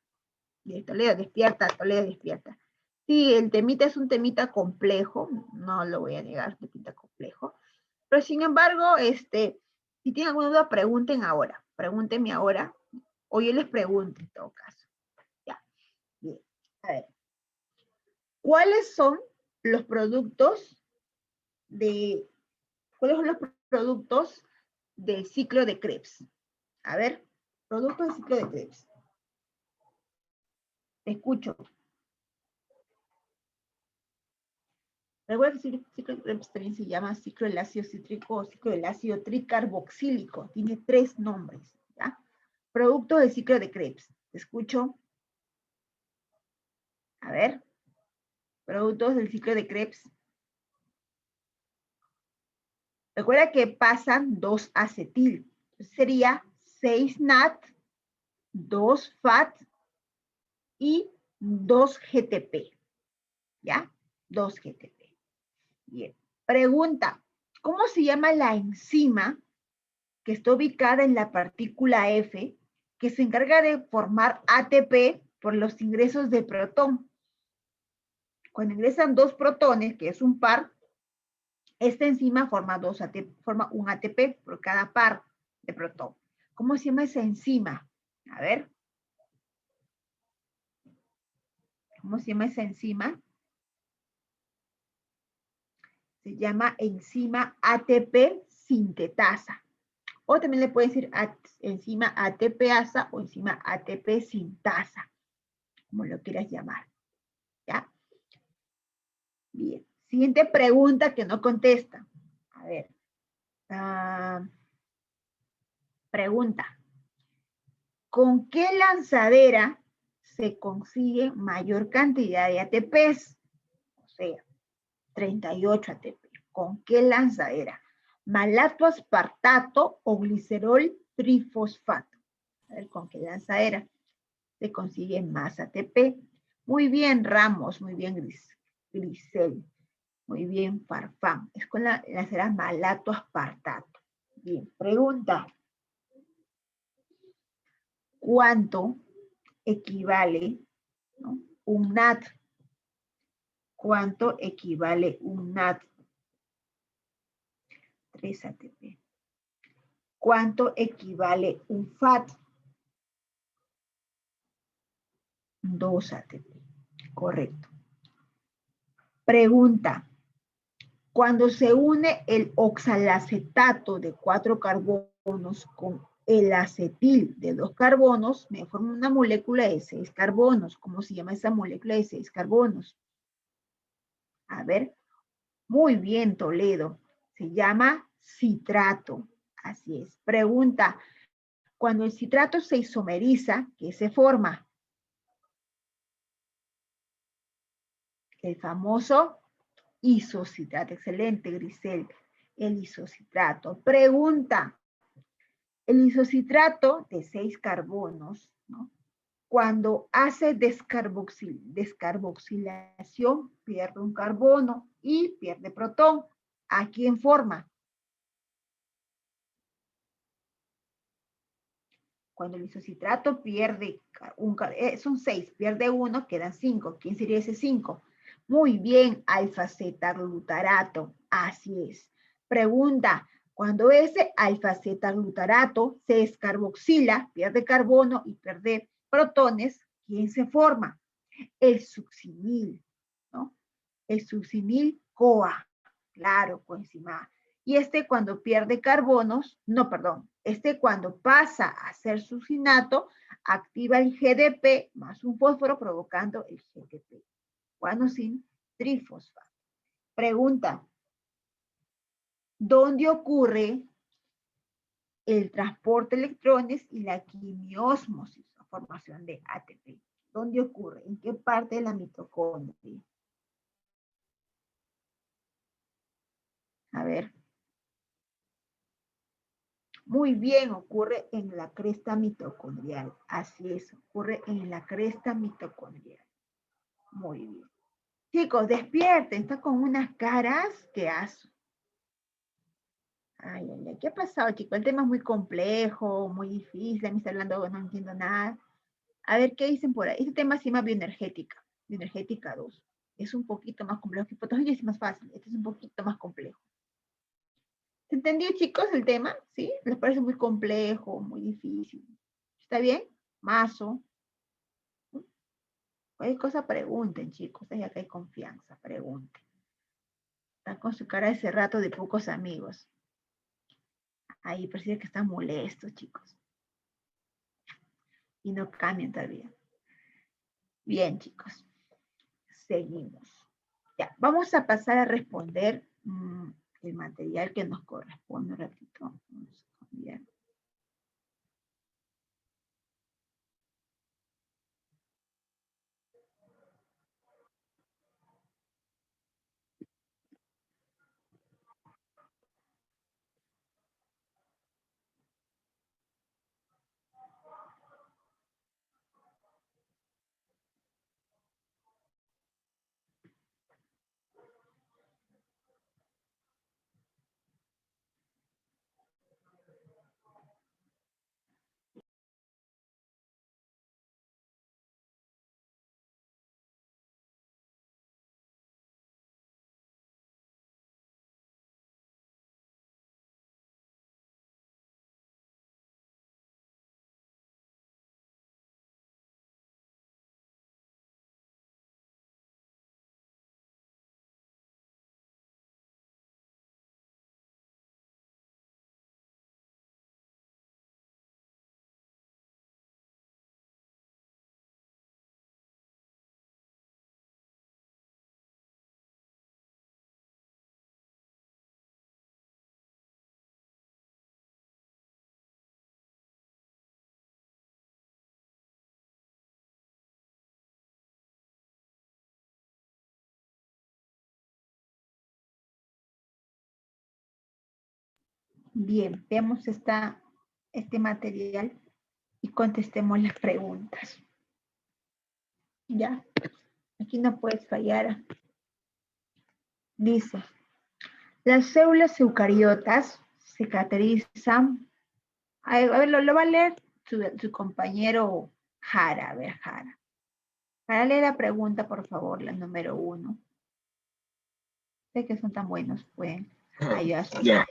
Y Toledo, despierta, Toledo, despierta. Sí, el temita es un temita complejo, no lo voy a negar, es un temita complejo. Pero sin embargo, si tienen alguna duda, pregunten ahora. Pregúntenme ahora, o yo les pregunto en todo caso. Ya, bien. A ver. ¿Cuáles son los productos del ciclo de Krebs? A ver, productos del ciclo de Krebs. Te escucho. Recuerda que el ciclo de Krebs también se llama ciclo del ácido cítrico o ciclo del ácido tricarboxílico. Tiene 3 nombres, ¿ya? Productos del ciclo de Krebs. Te escucho. A ver. Productos del ciclo de Krebs. Recuerda que pasan 2 acetil. Sería 6 NAT, 2 FAT y 2 GTP. ¿Ya? 2 GTP. Bien. Pregunta. ¿Cómo se llama la enzima que está ubicada en la partícula F que se encarga de formar ATP por los ingresos de protón? Cuando ingresan 2 protones, que es un par, esta enzima forma un ATP por cada par de protón. ¿Cómo se llama esa enzima? A ver. ¿Cómo se llama esa enzima? Se llama enzima ATP sintetasa. O también le pueden decir enzima ATPasa o enzima ATP sintasa, como lo quieras llamar. ¿Ya? Bien. Siguiente pregunta que no contesta. A ver. Pregunta. ¿Con qué lanzadera se consigue mayor cantidad de ATPs? O sea, 38 ATP. ¿Con qué lanzadera? ¿Malato aspartato o glicerol trifosfato? A ver, ¿con qué lanzadera se consigue más ATP? Muy bien, Ramos. Muy bien, Grisel. Muy bien, Farfán. Es con la lanzadera malato aspartato. Bien, pregunta. ¿Cuánto equivale, ¿no?, un NAT? ¿Cuánto equivale un NAT? 3 ATP. ¿Cuánto equivale un FAT? 2 ATP. Correcto. Pregunta. Cuando se une el oxalacetato de 4 carbonos con el acetil de 2 carbonos, me forma una molécula de 6 carbonos. ¿Cómo se llama esa molécula de 6 carbonos? A ver. Muy bien, Toledo. Se llama citrato. Así es. Pregunta. Cuando el citrato se isomeriza, ¿qué se forma? El famoso isocitrato. Excelente, Grisel. El isocitrato. Pregunta. El isocitrato de 6 carbonos, ¿no?, cuando hace descarboxilación, pierde un carbono y pierde protón. ¿A quién forma? Cuando el isocitrato pierde son 6, pierde 1, quedan 5. ¿Quién sería ese 5? Muy bien, alfa-zeta-glutarato. Así es. Pregunta. Cuando ese alfa-zeta-glutarato se descarboxila, pierde carbono y pierde protones, ¿quién se forma? El succinil. El succinil-CoA. Claro, coenzima A. Y cuando pierde carbonos, no, perdón, cuando pasa a ser succinato, activa el GDP más un fósforo provocando el GTP. Guanosin trifosfato. Pregunta, ¿dónde ocurre el transporte de electrones y la quimiosmosis, la formación de ATP? ¿Dónde ocurre? ¿En qué parte de la mitocondria? A ver. Muy bien, ocurre en la cresta mitocondrial. Así es, ocurre en la cresta mitocondrial. Muy bien. Chicos, despierten, está con unas caras que asco. Ay, ay, ay, ¿qué ha pasado, chicos? El tema es muy complejo, muy difícil, a mí está hablando, no entiendo nada. A ver, ¿qué dicen por ahí? Este tema se llama bioenergética, bioenergética 2. Es un poquito más complejo, que fotogenia es más fácil, este es un poquito más complejo. ¿Se entendió, chicos, el tema? ¿Sí? ¿Les parece muy complejo, muy difícil? ¿Está bien? Mazo. Cualquier cosa pregunten, chicos. Ya que hay confianza, pregunten. Están con su cara ese rato de pocos amigos. Ahí parece que están molestos, chicos. Y no cambian todavía. Bien, chicos. Seguimos. Ya, vamos a pasar a responder el material que nos corresponde. Un ratito. Vamos a cambiar. Bien, veamos este material y contestemos las preguntas. Ya, aquí no puedes fallar. Dice, las células eucariotas se caracterizan, a ver, lo va a leer su compañero Jara, a ver, Jara. Para leer la pregunta, por favor, la número 1. Sé que son tan buenos, pueden ayudarse. Ya.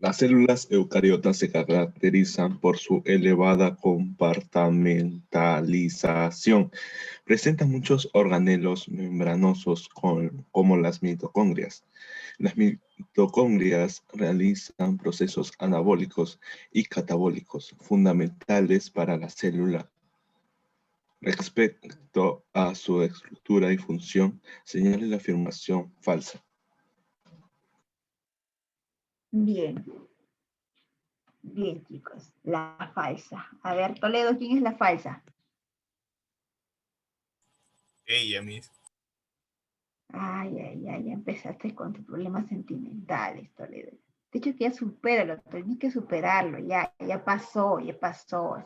Las células eucariotas se caracterizan por su elevada compartimentalización. Presentan muchos organelos membranosos como las mitocondrias. Las mitocondrias realizan procesos anabólicos y catabólicos fundamentales para la célula. Respecto a su estructura y función, señale la afirmación falsa. Bien. Bien, chicos. La falsa. A ver, Toledo, ¿quién es la falsa? Ella misma. Ay, ay, ay, ya empezaste con tus problemas sentimentales, Toledo. De hecho, que ya supéralo, tienes que superarlo, ya pasó,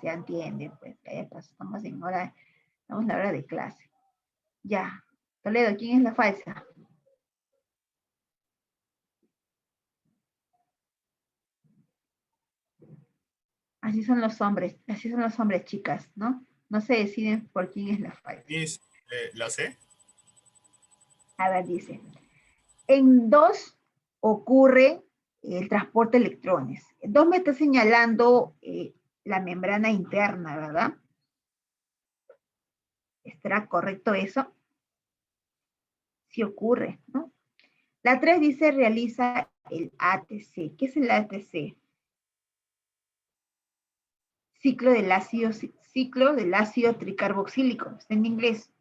ya entienden, pues, ya pasó, estamos en la hora de clase. Ya, Toledo, ¿quién es la falsa? Así son los hombres, chicas, ¿no? No se deciden por quién es la falsa. ¿La sé? A ver, dice, en 2 ocurre el transporte de electrones. 2 me está señalando la membrana interna, ¿verdad? ¿Estará correcto eso? Sí ocurre, ¿no? La 3 dice realiza el ATC. ¿Qué es el ATC? Ciclo del ácido tricarboxílico. Está en inglés.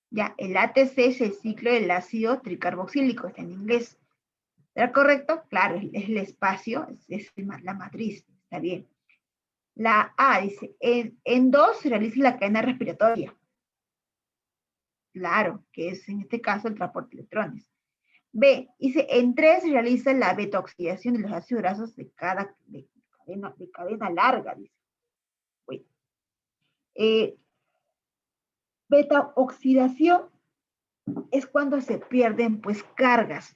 Ya, el ATC es el ciclo del ácido tricarboxílico. Está en inglés. ¿Está correcto? Claro, es el espacio, es la matriz. Está bien. La A dice, en 2 se realiza la cadena respiratoria. Claro, que es en este caso el transporte de electrones. B, dice, en 3 se realiza la beta-oxidación de los ácidos grasos de cadena larga, dice. Bueno. Beta-oxidación es cuando se pierden, pues, cargas.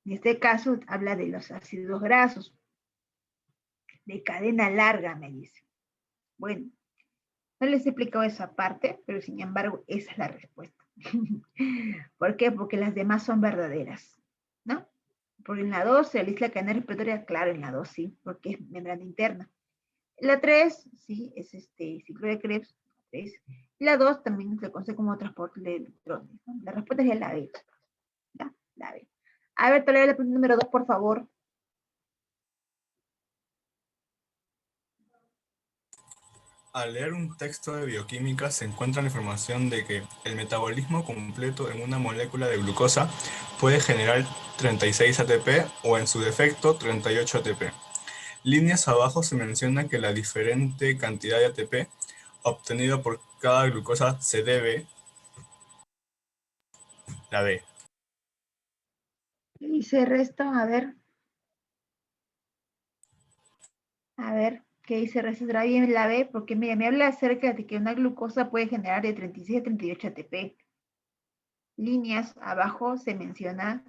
En este caso, habla de los ácidos grasos, de cadena larga, me dice. Bueno, no les he explicado esa parte, pero sin embargo, esa es la respuesta. ¿Por qué? Porque las demás son verdaderas, ¿no? Porque en la 2 se realiza la cadena respiratoria, claro, en la 2 sí, porque es membrana interna. En la 3, sí, es ciclo de Krebs, 3. Y la 2 también se conoce como transporte de electrones, ¿no? La respuesta es la B. ¿Ya? La B. A ver, te leo la pregunta número 2, por favor. Al leer un texto de bioquímica se encuentra la información de que el metabolismo completo en una molécula de glucosa puede generar 36 ATP o en su defecto 38 ATP. Líneas abajo se menciona que la diferente cantidad de ATP obtenido por cada glucosa se debe la B. ¿Qué dice el resto? A ver, ¿qué dice el resto? ¿Será bien la B? Porque mira, me habla acerca de que una glucosa puede generar de 36 a 38 ATP. Líneas abajo se menciona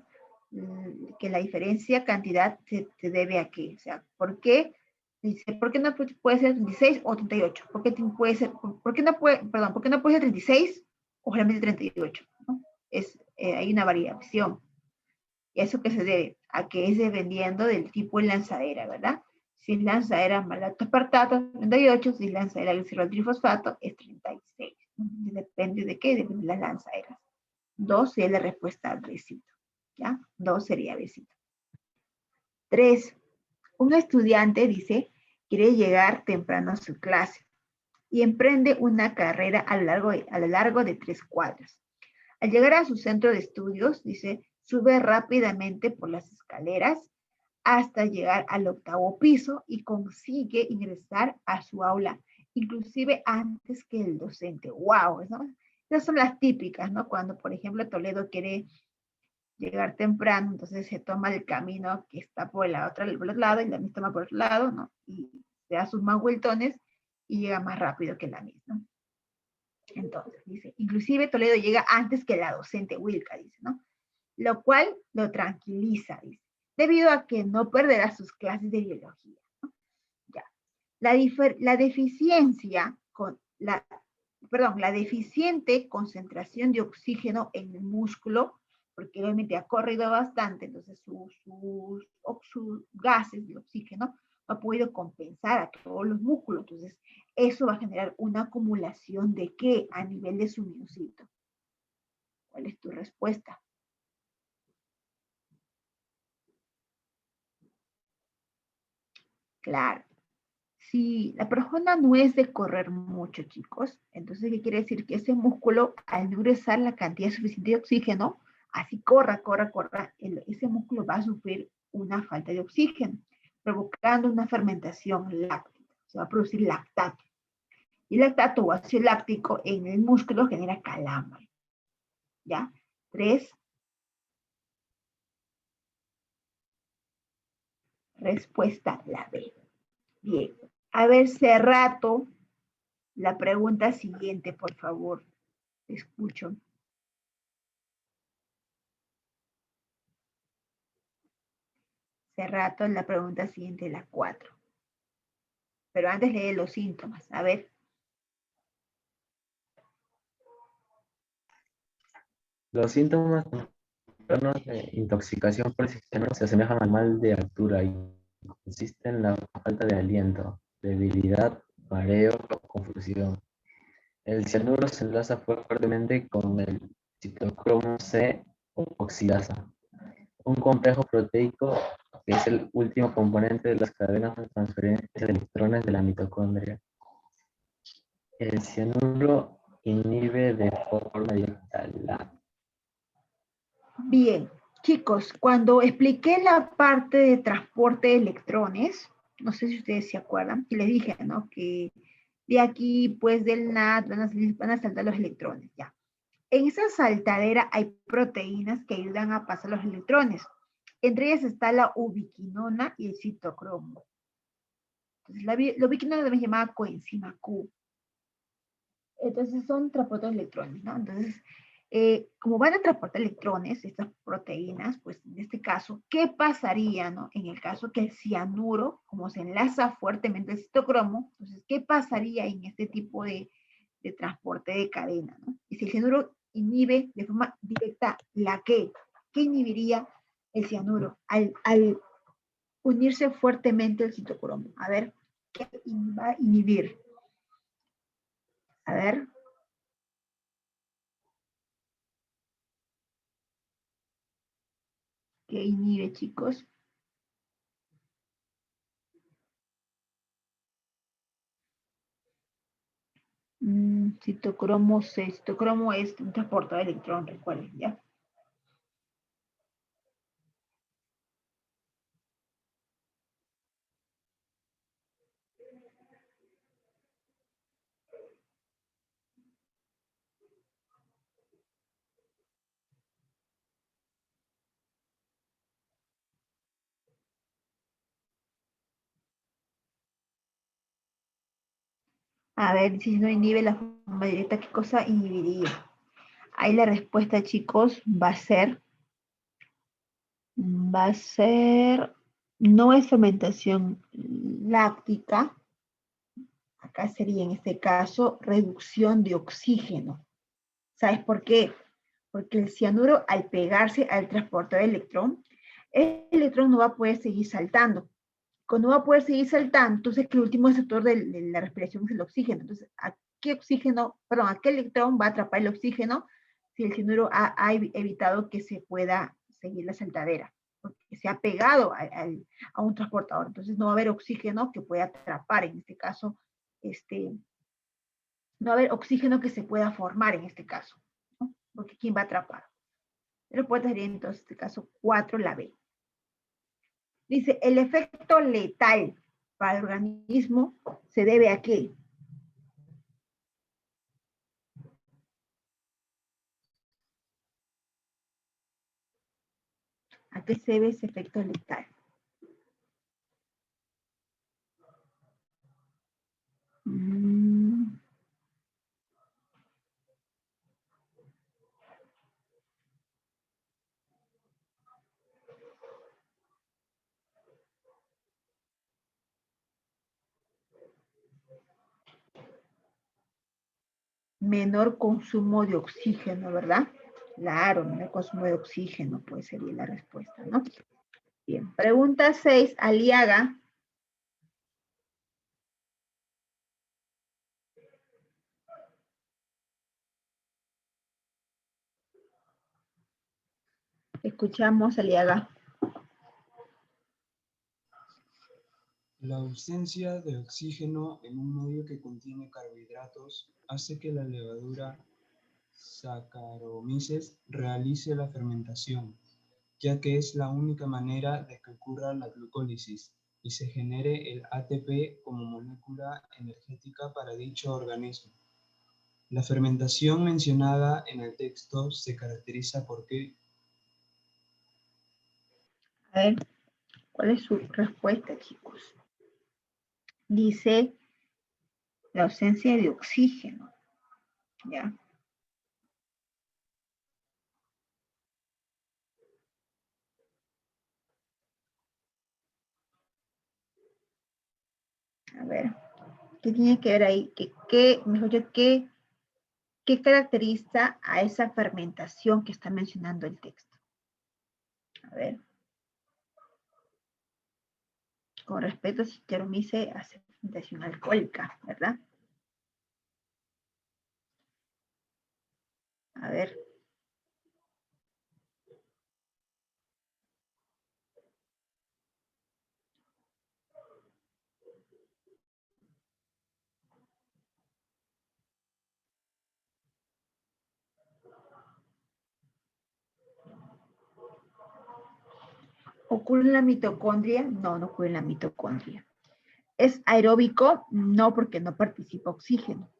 que la diferencia cantidad se debe a qué. O sea, ¿por qué? Dice, ¿por qué no puede ser 36 o 38? ¿Por qué puede ser, por qué no puede, perdón, por qué no puede ser 36 o realmente 38? ¿No? Hay una variación. ¿Y a eso qué se debe? A que es dependiendo del tipo de lanzadera, ¿verdad? Si es lanzadera malactoaspartato, 38, si es lanzadera glicirrol trifosfato, es 36. Depende de qué, depende de las lanzaderas. 2 sería la respuesta al besito. ¿Ya? 2 sería besito. 3. Un estudiante dice, quiere llegar temprano a su clase y emprende una carrera a lo largo de 3 cuadras. Al llegar a su centro de estudios, dice, sube rápidamente por las escaleras hasta llegar al 8º piso y consigue ingresar a su aula, inclusive antes que el docente. ¡Wow! ¿No? Esas son las típicas, ¿no? Cuando, por ejemplo, Toledo quiere llegar temprano, entonces se toma el camino que está por el otro lado y la misma toma por otro lado, ¿no? Y se da sus más vueltones y llega más rápido que la misma. Entonces, dice, inclusive Toledo llega antes que la docente Wilka, dice, ¿no? Lo cual lo tranquiliza, dice, debido a que no perderá sus clases de biología, ¿no? Ya. La deficiente concentración de oxígeno en el músculo, porque obviamente ha corrido bastante, entonces sus gases de oxígeno no ha podido compensar a todos los músculos, entonces eso va a generar una acumulación de ¿qué? A nivel de su miocito. ¿Cuál es tu respuesta? Claro. Si la persona no es de correr mucho, chicos, entonces, ¿qué quiere decir? Que ese músculo, al no ingresar la cantidad suficiente de oxígeno, así corra, ese músculo va a sufrir una falta de oxígeno, provocando una fermentación láctica. Se va a producir lactato. Y el lactato o ácido láctico en el músculo genera calambre. ¿Ya? 3. Respuesta la B. Bien. A ver, Cerrato, la pregunta siguiente, por favor. Te escucho. Cerrato, la pregunta siguiente, la 4. Pero antes lee los síntomas. A ver. Los síntomas de intoxicación por oxígeno se asemejan al mal de altura y consisten en la falta de aliento, debilidad, mareo o confusión. El cianuro se enlaza fuertemente con el citocromo C oxidasa, un complejo proteico que es el último componente de las cadenas de transferencia de electrones de la mitocondria. El cianuro inhibe de forma directa la... Bien, chicos, cuando expliqué la parte de transporte de electrones, no sé si ustedes se acuerdan, que les dije, ¿no? Que de aquí, pues del NAT van a saltar los electrones, ya. En esa saltadera hay proteínas que ayudan a pasar los electrones. Entre ellas está la ubiquinona y el citocromo. Entonces, la ubiquinona también se llama coenzima Q. Entonces, son transportes de electrones, ¿no? Entonces, como van a transportar electrones, estas proteínas, pues en este caso, ¿qué pasaría, no? En el caso que el cianuro, como se enlaza fuertemente al citocromo, entonces, ¿qué pasaría en este tipo de transporte de cadena, ¿no? Y si el cianuro inhibe de forma directa la ¿qué inhibiría el cianuro al unirse fuertemente al citocromo? A ver, ¿qué va a inhibir? A ver. ¿Qué inhibe, chicos? Citocromo C. Citocromo es un transportador de electrón, recuerden, ¿ya? A ver, si no inhibe la forma directa, ¿qué cosa inhibiría? Ahí la respuesta, chicos, va a ser, no es fermentación láctica, acá sería en este caso reducción de oxígeno. ¿Sabes por qué? Porque el cianuro al pegarse al transportador de electrón, el electrón no va a poder seguir saltando. Cuando va a poder seguir saltando, entonces que el último sector de la respiración es el oxígeno. Entonces, ¿a qué electrón va a atrapar el oxígeno si el cianuro ha evitado que se pueda seguir la saltadera? Porque se ha pegado a un transportador. Entonces no va a haber oxígeno que pueda atrapar, en este caso, no va a haber oxígeno que se pueda formar en este caso, ¿no? Porque ¿quién va a atrapar? Pero puede tener entonces, en este caso, 4 la B. Dice, el efecto letal para el organismo se debe a qué? ¿A qué se debe ese efecto letal? Menor consumo de oxígeno, ¿verdad? Claro, menor consumo de oxígeno, pues sería la respuesta, ¿no? Bien, pregunta 6, Aliaga. Escuchamos, Aliaga. La ausencia de oxígeno en un medio que contiene carbohidratos hace que la levadura Saccharomyces realice la fermentación, ya que es la única manera de que ocurra la glucólisis y se genere el ATP como molécula energética para dicho organismo. La fermentación mencionada en el texto se caracteriza por qué. A ver, ¿cuál es su respuesta, chicos? Dice la ausencia de oxígeno, ¿ya? A ver, ¿qué tiene que ver ahí? Mejor dicho, ¿qué caracteriza a esa fermentación que está mencionando el texto? A ver. Con respecto a Saccharomyces hace fermentación alcohólica, ¿verdad? A ver. ¿Ocurre en la mitocondria? No, no ocurre en la mitocondria. ¿Es aeróbico? No, porque no participa oxígeno.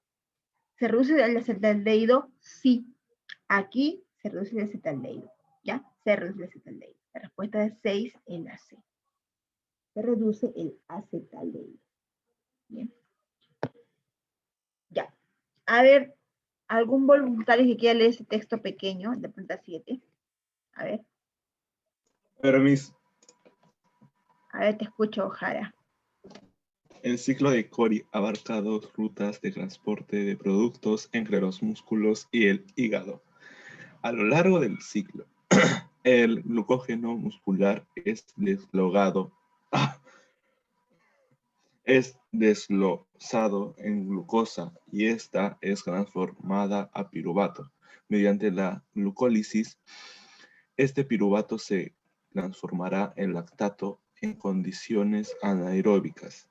¿Se reduce el acetaldehído? Sí. Aquí se reduce el acetaldehído. ¿Ya? Se reduce el acetaldehído. La respuesta es 6 en la C. Se reduce el acetaldehído. Bien. Ya. A ver, ¿algún voluntario que quiera leer ese texto pequeño de pregunta 7? A ver. Permiso. A ver, te escucho, Jara. El ciclo de Cori abarca 2 rutas de transporte de productos entre los músculos y el hígado. A lo largo del ciclo, el glucógeno muscular es deslozado en glucosa y esta es transformada a piruvato. Mediante la glucólisis, este piruvato se transformará en lactato en condiciones anaeróbicas.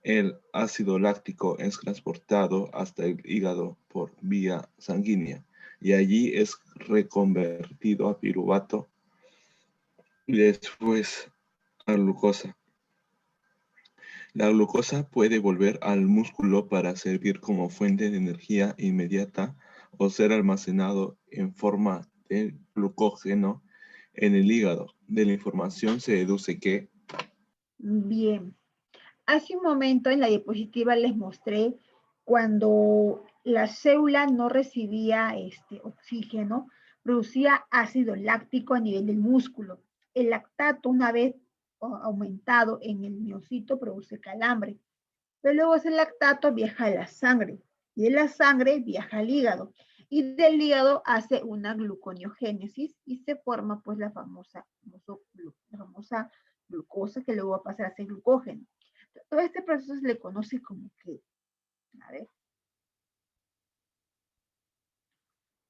El ácido láctico es transportado hasta el hígado por vía sanguínea y allí es reconvertido a piruvato y después a glucosa. La glucosa puede volver al músculo para servir como fuente de energía inmediata o ser almacenado en forma de glucógeno en el hígado. De la información se deduce que... Bien. Hace un momento en la diapositiva les mostré cuando la célula no recibía oxígeno, producía ácido láctico a nivel del músculo. El lactato, una vez aumentado en el miocito, produce calambre. Pero luego ese lactato viaja a la sangre y de la sangre viaja al hígado. Y del hígado hace una gluconeogénesis y se forma pues la famosa glucosa que luego va a pasar a ser glucógeno. Todo este proceso se le conoce como que, a ver,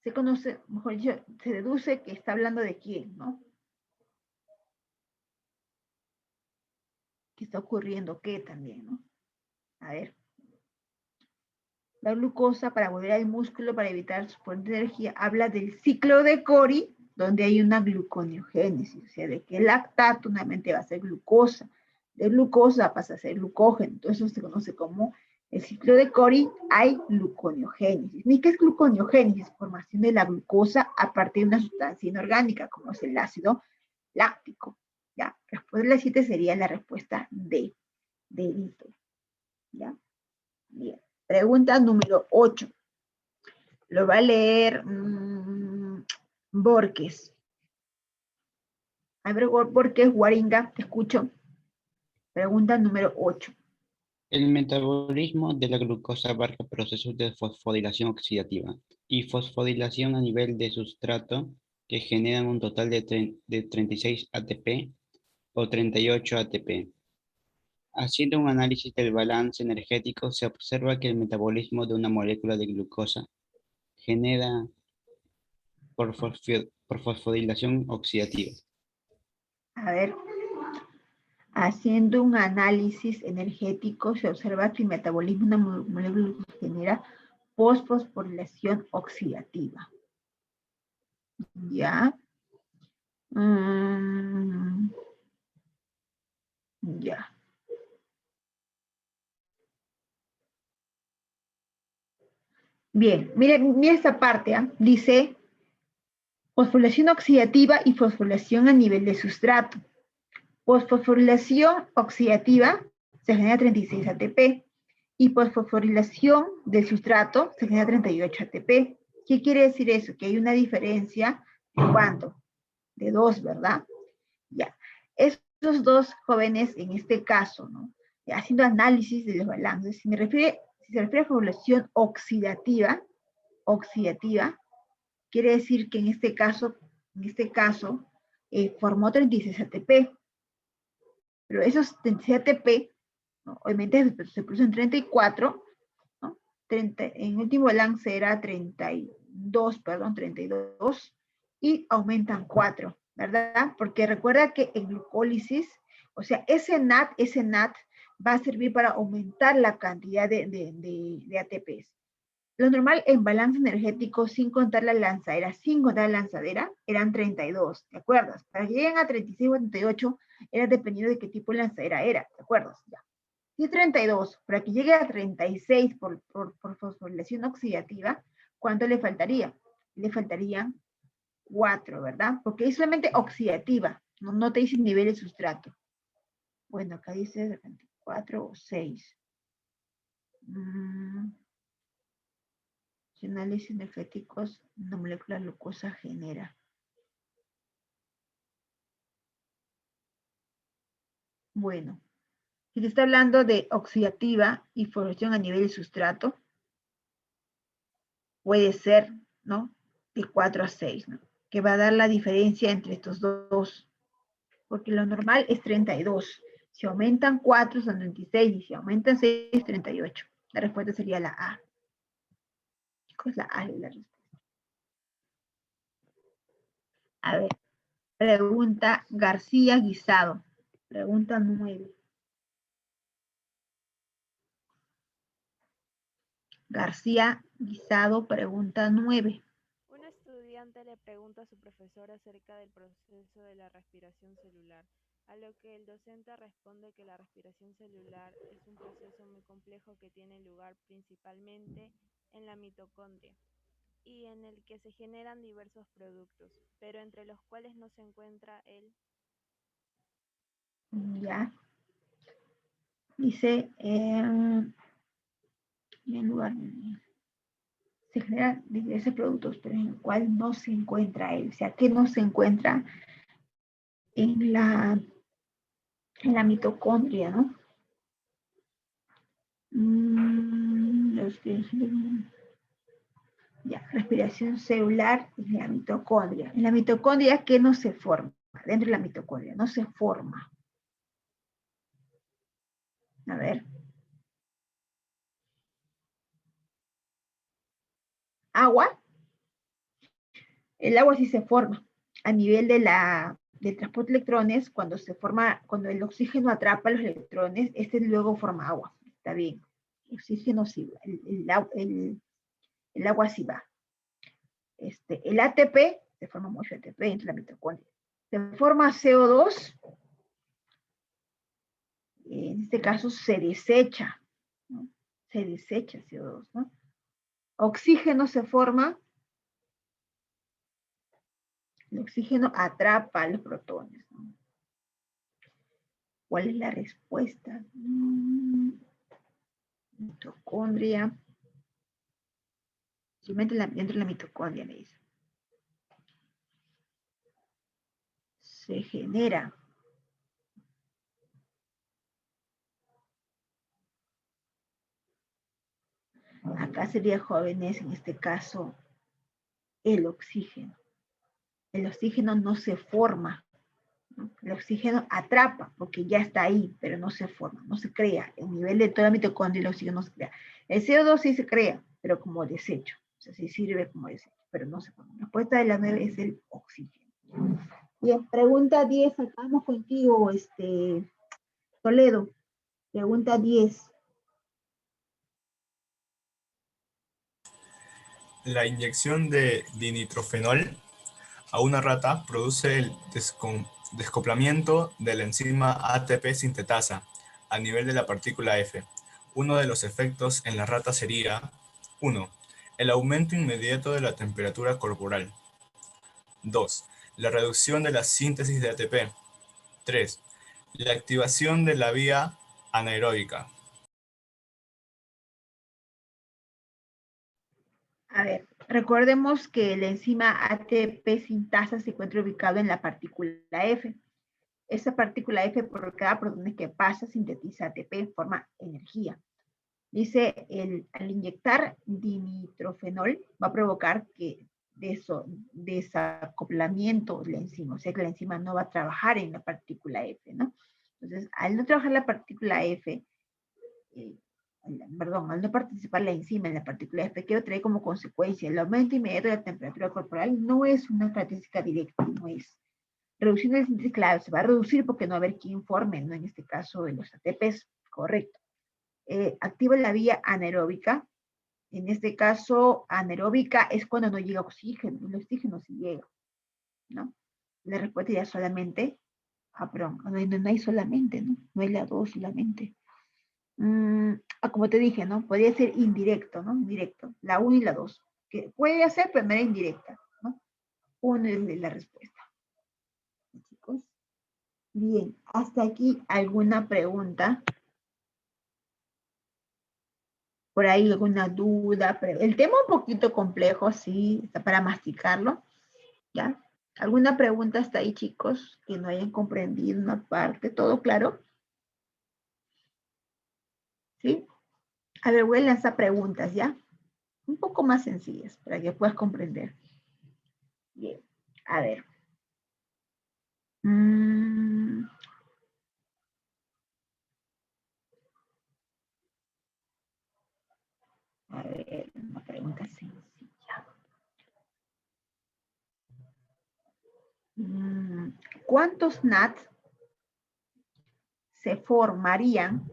se conoce, mejor dicho, se deduce que está hablando de quién, ¿no? ¿Qué está ocurriendo? ¿Qué también, no? A ver. La glucosa para volver al músculo para evitar su fuente de energía habla del ciclo de Cori, donde hay una gluconeogénesis, o sea, de que el lactato nuevamente va a ser glucosa, de glucosa pasa a ser glucógeno, entonces eso se conoce como el ciclo de Cori, hay gluconeogénesis. ¿Y qué es gluconeogénesis? Formación de la glucosa a partir de una sustancia inorgánica, como es el ácido láctico. ¿Ya? Después de la 7 sería la respuesta D, dedito. ¿Ya? Bien. Pregunta número 8. Lo va a leer Borges. A ver, Borges, Guaringa, te escucho. Pregunta número 8. El metabolismo de la glucosa abarca procesos de fosforilación oxidativa y fosforilación a nivel de sustrato que generan un total de 36 ATP o 38 ATP. Haciendo un análisis del balance energético, se observa que el metabolismo de una molécula de glucosa genera por fosforilación oxidativa. A ver, haciendo un análisis energético, se observa que el metabolismo de una molécula genera fosforilación oxidativa. ¿Ya? Ya. Bien, miren esta parte, ¿eh? Dice fosforilación oxidativa y fosforilación a nivel de sustrato. Fosforilación oxidativa se genera 36 ATP y fosforilación del sustrato se genera 38 ATP. ¿Qué quiere decir eso? Que hay una diferencia de ¿cuánto? De 2, ¿verdad? Ya. Estos dos jóvenes, en este caso, ¿no? Haciendo análisis de los balances, si se refiere a fosforilación oxidativa, quiere decir que en este caso formó 36 ATP. Pero esos 36 ATP, ¿no? Obviamente se producen 34, ¿no? En último balance era 32, y aumentan 4, ¿verdad? Porque recuerda que en glucólisis, o sea, ese NAT va a servir para aumentar la cantidad de ATPs. Lo normal en balance energético, sin contar la lanzadera, eran 32, ¿te acuerdas? Para que lleguen a 36 o 38, era dependiendo de qué tipo de lanzadera era, ¿te acuerdas? Ya. Si 32, para que llegue a 36 por fosforilación oxidativa, ¿cuánto le faltaría? Le faltarían 4, ¿verdad? Porque es solamente oxidativa, no te dice nivel de sustrato. Bueno, acá dice 24 o 6. Si análisis energéticos, una molécula glucosa genera. Bueno, si te está hablando de oxidativa y fosforilación a nivel de sustrato, puede ser, ¿no? De 4 a 6, ¿no? Que va a dar la diferencia entre estos dos. Porque lo normal es 32. Si aumentan 4 son 36 y si aumentan 6 es 38. La respuesta sería la A. Chicos, la A es la respuesta. A ver, pregunta García Guisado. Pregunta 9. García Guisado, pregunta 9. Un estudiante le pregunta a su profesor acerca del proceso de la respiración celular, a lo que el docente responde que la respiración celular es un proceso muy complejo que tiene lugar principalmente en la mitocondria y en el que se generan diversos productos, pero entre los cuales no se encuentra el... Ya. Dice, en lugar se generan diversos productos, pero en el cual no se encuentra él. O sea, que no se encuentra en la mitocondria, ¿no? Ya, respiración celular en la mitocondria. En la mitocondria, ¿qué no se forma? Dentro de la mitocondria, no se forma. A ver. Agua. El agua sí se forma. A nivel del transporte de electrones, cuando el oxígeno atrapa los electrones, este luego forma agua. Está bien. El oxígeno sí, el agua sí va. El ATP, se forma mucho ATP dentro de la mitocondria. Se forma CO2, en este caso se desecha, ¿no? Se desecha CO2, ¿no? Oxígeno se forma, el oxígeno atrapa los protones, ¿no? ¿Cuál es la respuesta? Mitocondria. Simplemente dentro de la mitocondria me dice. Se genera. Acá sería, jóvenes, en este caso, el oxígeno. El oxígeno no se forma, ¿no? El oxígeno atrapa, porque ya está ahí, pero no se forma, no se crea. El nivel de toda la mitocondria, el oxígeno no se crea. El CO2 sí se crea, pero como desecho. O sea, sí sirve como desecho, pero no se forma. La respuesta de la 9 es el oxígeno. Bien, pregunta 10, acabamos contigo, Toledo. Pregunta 10. La inyección de dinitrofenol a una rata produce el descoplamiento de la enzima ATP sintetasa a nivel de la partícula F. Uno de los efectos en la rata sería: 1. El aumento inmediato de la temperatura corporal. 2. La reducción de la síntesis de ATP. 3. La activación de la vía anaeróbica. A ver, recordemos que la enzima ATP sintasa se encuentra ubicado en la partícula F. Esa partícula F, por cada protón que pasa, sintetiza ATP, forma energía. Dice, al inyectar dinitrofenol va a provocar que desacoplamiento de la enzima, o sea que la enzima no va a trabajar en la partícula F, ¿no? Entonces, al no trabajar la partícula F, al no participar la enzima en la partícula F, que trae como consecuencia el aumento inmediato de la temperatura corporal, no es una característica directa, no es. Reducción de síntesis, claro, se va a reducir porque no va a haber quien forme, ¿no? En este caso de los ATPs, correcto. Activa la vía anaeróbica, En este caso, anaeróbica es cuando no llega oxígeno. El oxígeno sí llega, ¿no? La respuesta ya solamente, perdón, no hay solamente, ¿no? No hay la 2 solamente. Como te dije, ¿no? Podría ser indirecto, ¿no? Directo, la 1 y la 2. Que puede ser, pero de manera indirecta, ¿no? 1 es la respuesta. Chicos. Bien, hasta aquí alguna pregunta. Por ahí alguna duda. Pero el tema un poquito complejo, sí, está para masticarlo, ¿ya? ¿Alguna pregunta hasta ahí, chicos, que no hayan comprendido una parte? ¿Todo claro? ¿Sí? A ver, voy a lanzar preguntas, ¿ya? Un poco más sencillas, para que puedas comprender. Bien, a ver. A ver, una pregunta sencilla. ¿Cuántos NAT se formarían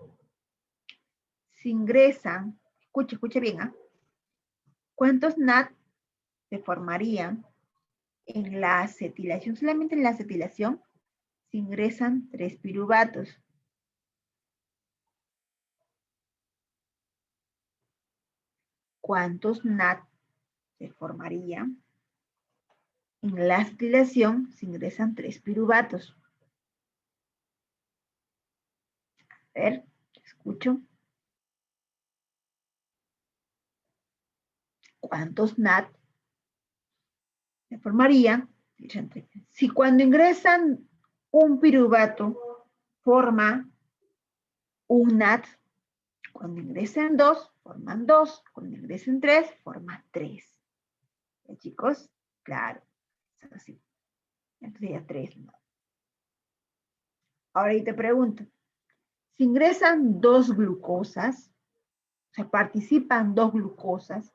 si ingresan? Escuche bien, ¿ah? ¿Cuántos NAT se formarían en la acetilación? Solamente en la acetilación si ingresan 3 piruvatos. ¿Cuántos NAT se formarían en la acetilación si ingresan 3 piruvatos? A ver, escucho. ¿Cuántos NAT se formarían si cuando ingresan un piruvato forma un NAT? Cuando ingresen 2, forman 2. Cuando ingresen 3, forman 3. ¿Ya, chicos? Claro, es así. Entonces ya 3 NAT. Ahora yo te pregunto, si ingresan 2 glucosas, o sea, participan 2 glucosas,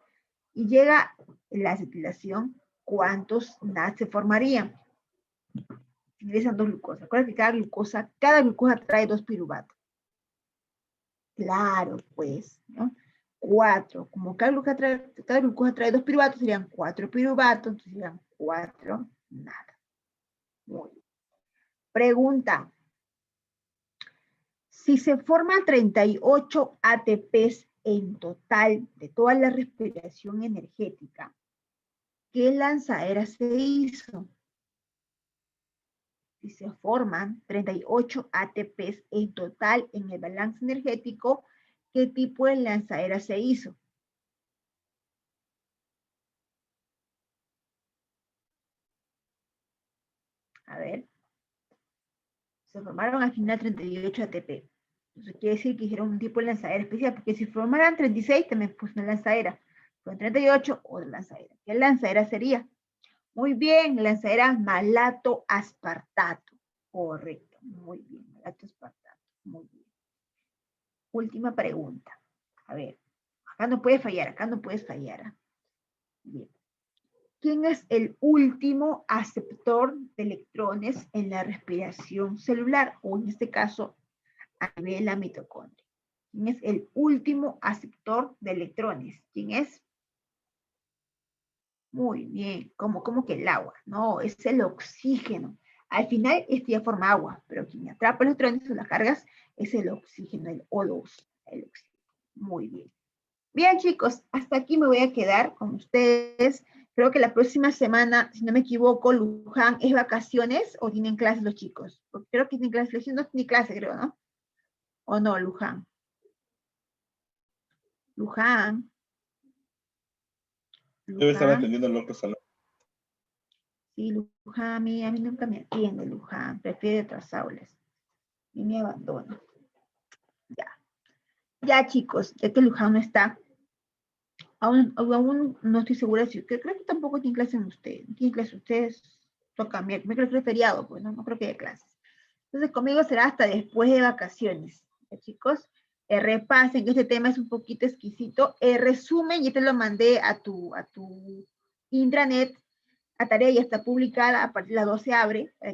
y llega la acetilación, ¿cuántos NAT se formarían? Si ingresan 2 glucosas. Acuérdate que cada glucosa trae 2 piruvatos. Claro, pues, ¿no? 4. Como cada glucosa trae 2 piruvatos, serían 4 piruvatos, entonces serían 4 NAT. Muy bien. Pregunta. Si se forman 38 ATPs en total de toda la respiración energética, ¿qué lanzadera se hizo? Si se forman 38 ATPs en total en el balance energético, ¿qué tipo de lanzadera se hizo? A ver. Se formaron al final 38 ATP. Eso quiere decir que hicieron un tipo de lanzadera especial, porque si formaran 36, también pues una lanzadera. Con 38, otra lanzadera. ¿Qué lanzadera sería? Muy bien, lanzadera malato aspartato. Correcto, muy bien, malato aspartato. Muy bien. Última pregunta. A ver, acá no puedes fallar, acá no puedes fallar. Bien. ¿Quién es el último aceptor de electrones en la respiración celular? O en este caso, a nivel de la mitocondria. ¿Quién es el último aceptor de electrones? ¿Quién es? Muy bien, como que el agua. No, es el oxígeno. Al final, este ya forma agua, pero quien atrapa electrones o las cargas es el oxígeno, el O2, el oxígeno. Muy bien. Bien, chicos, hasta aquí me voy a quedar con ustedes. Creo que la próxima semana, si no me equivoco, Luján, ¿es vacaciones o tienen clases los chicos? Porque creo que tienen clases, no tiene clase, creo, ¿no? ¿O no, Luján? Luján. Debe estar atendiendo en el otro salón. Sí, Luján, a mí nunca me atiende, Luján. Prefiere otras aulas. Y me abandona. Ya. Ya, chicos, ya que Luján no está, aún no estoy segura si creo que tampoco tiene clase en usted. Tiene clase ustedes, toca miércoles es feriado, pues no creo que haya clases. Entonces conmigo será hasta después de vacaciones. ¿Ya, chicos? Repasen que este tema es un poquito exquisito. Resumen, ya te lo mandé a tu intranet. La tarea ya está publicada, a partir de las 12 abre,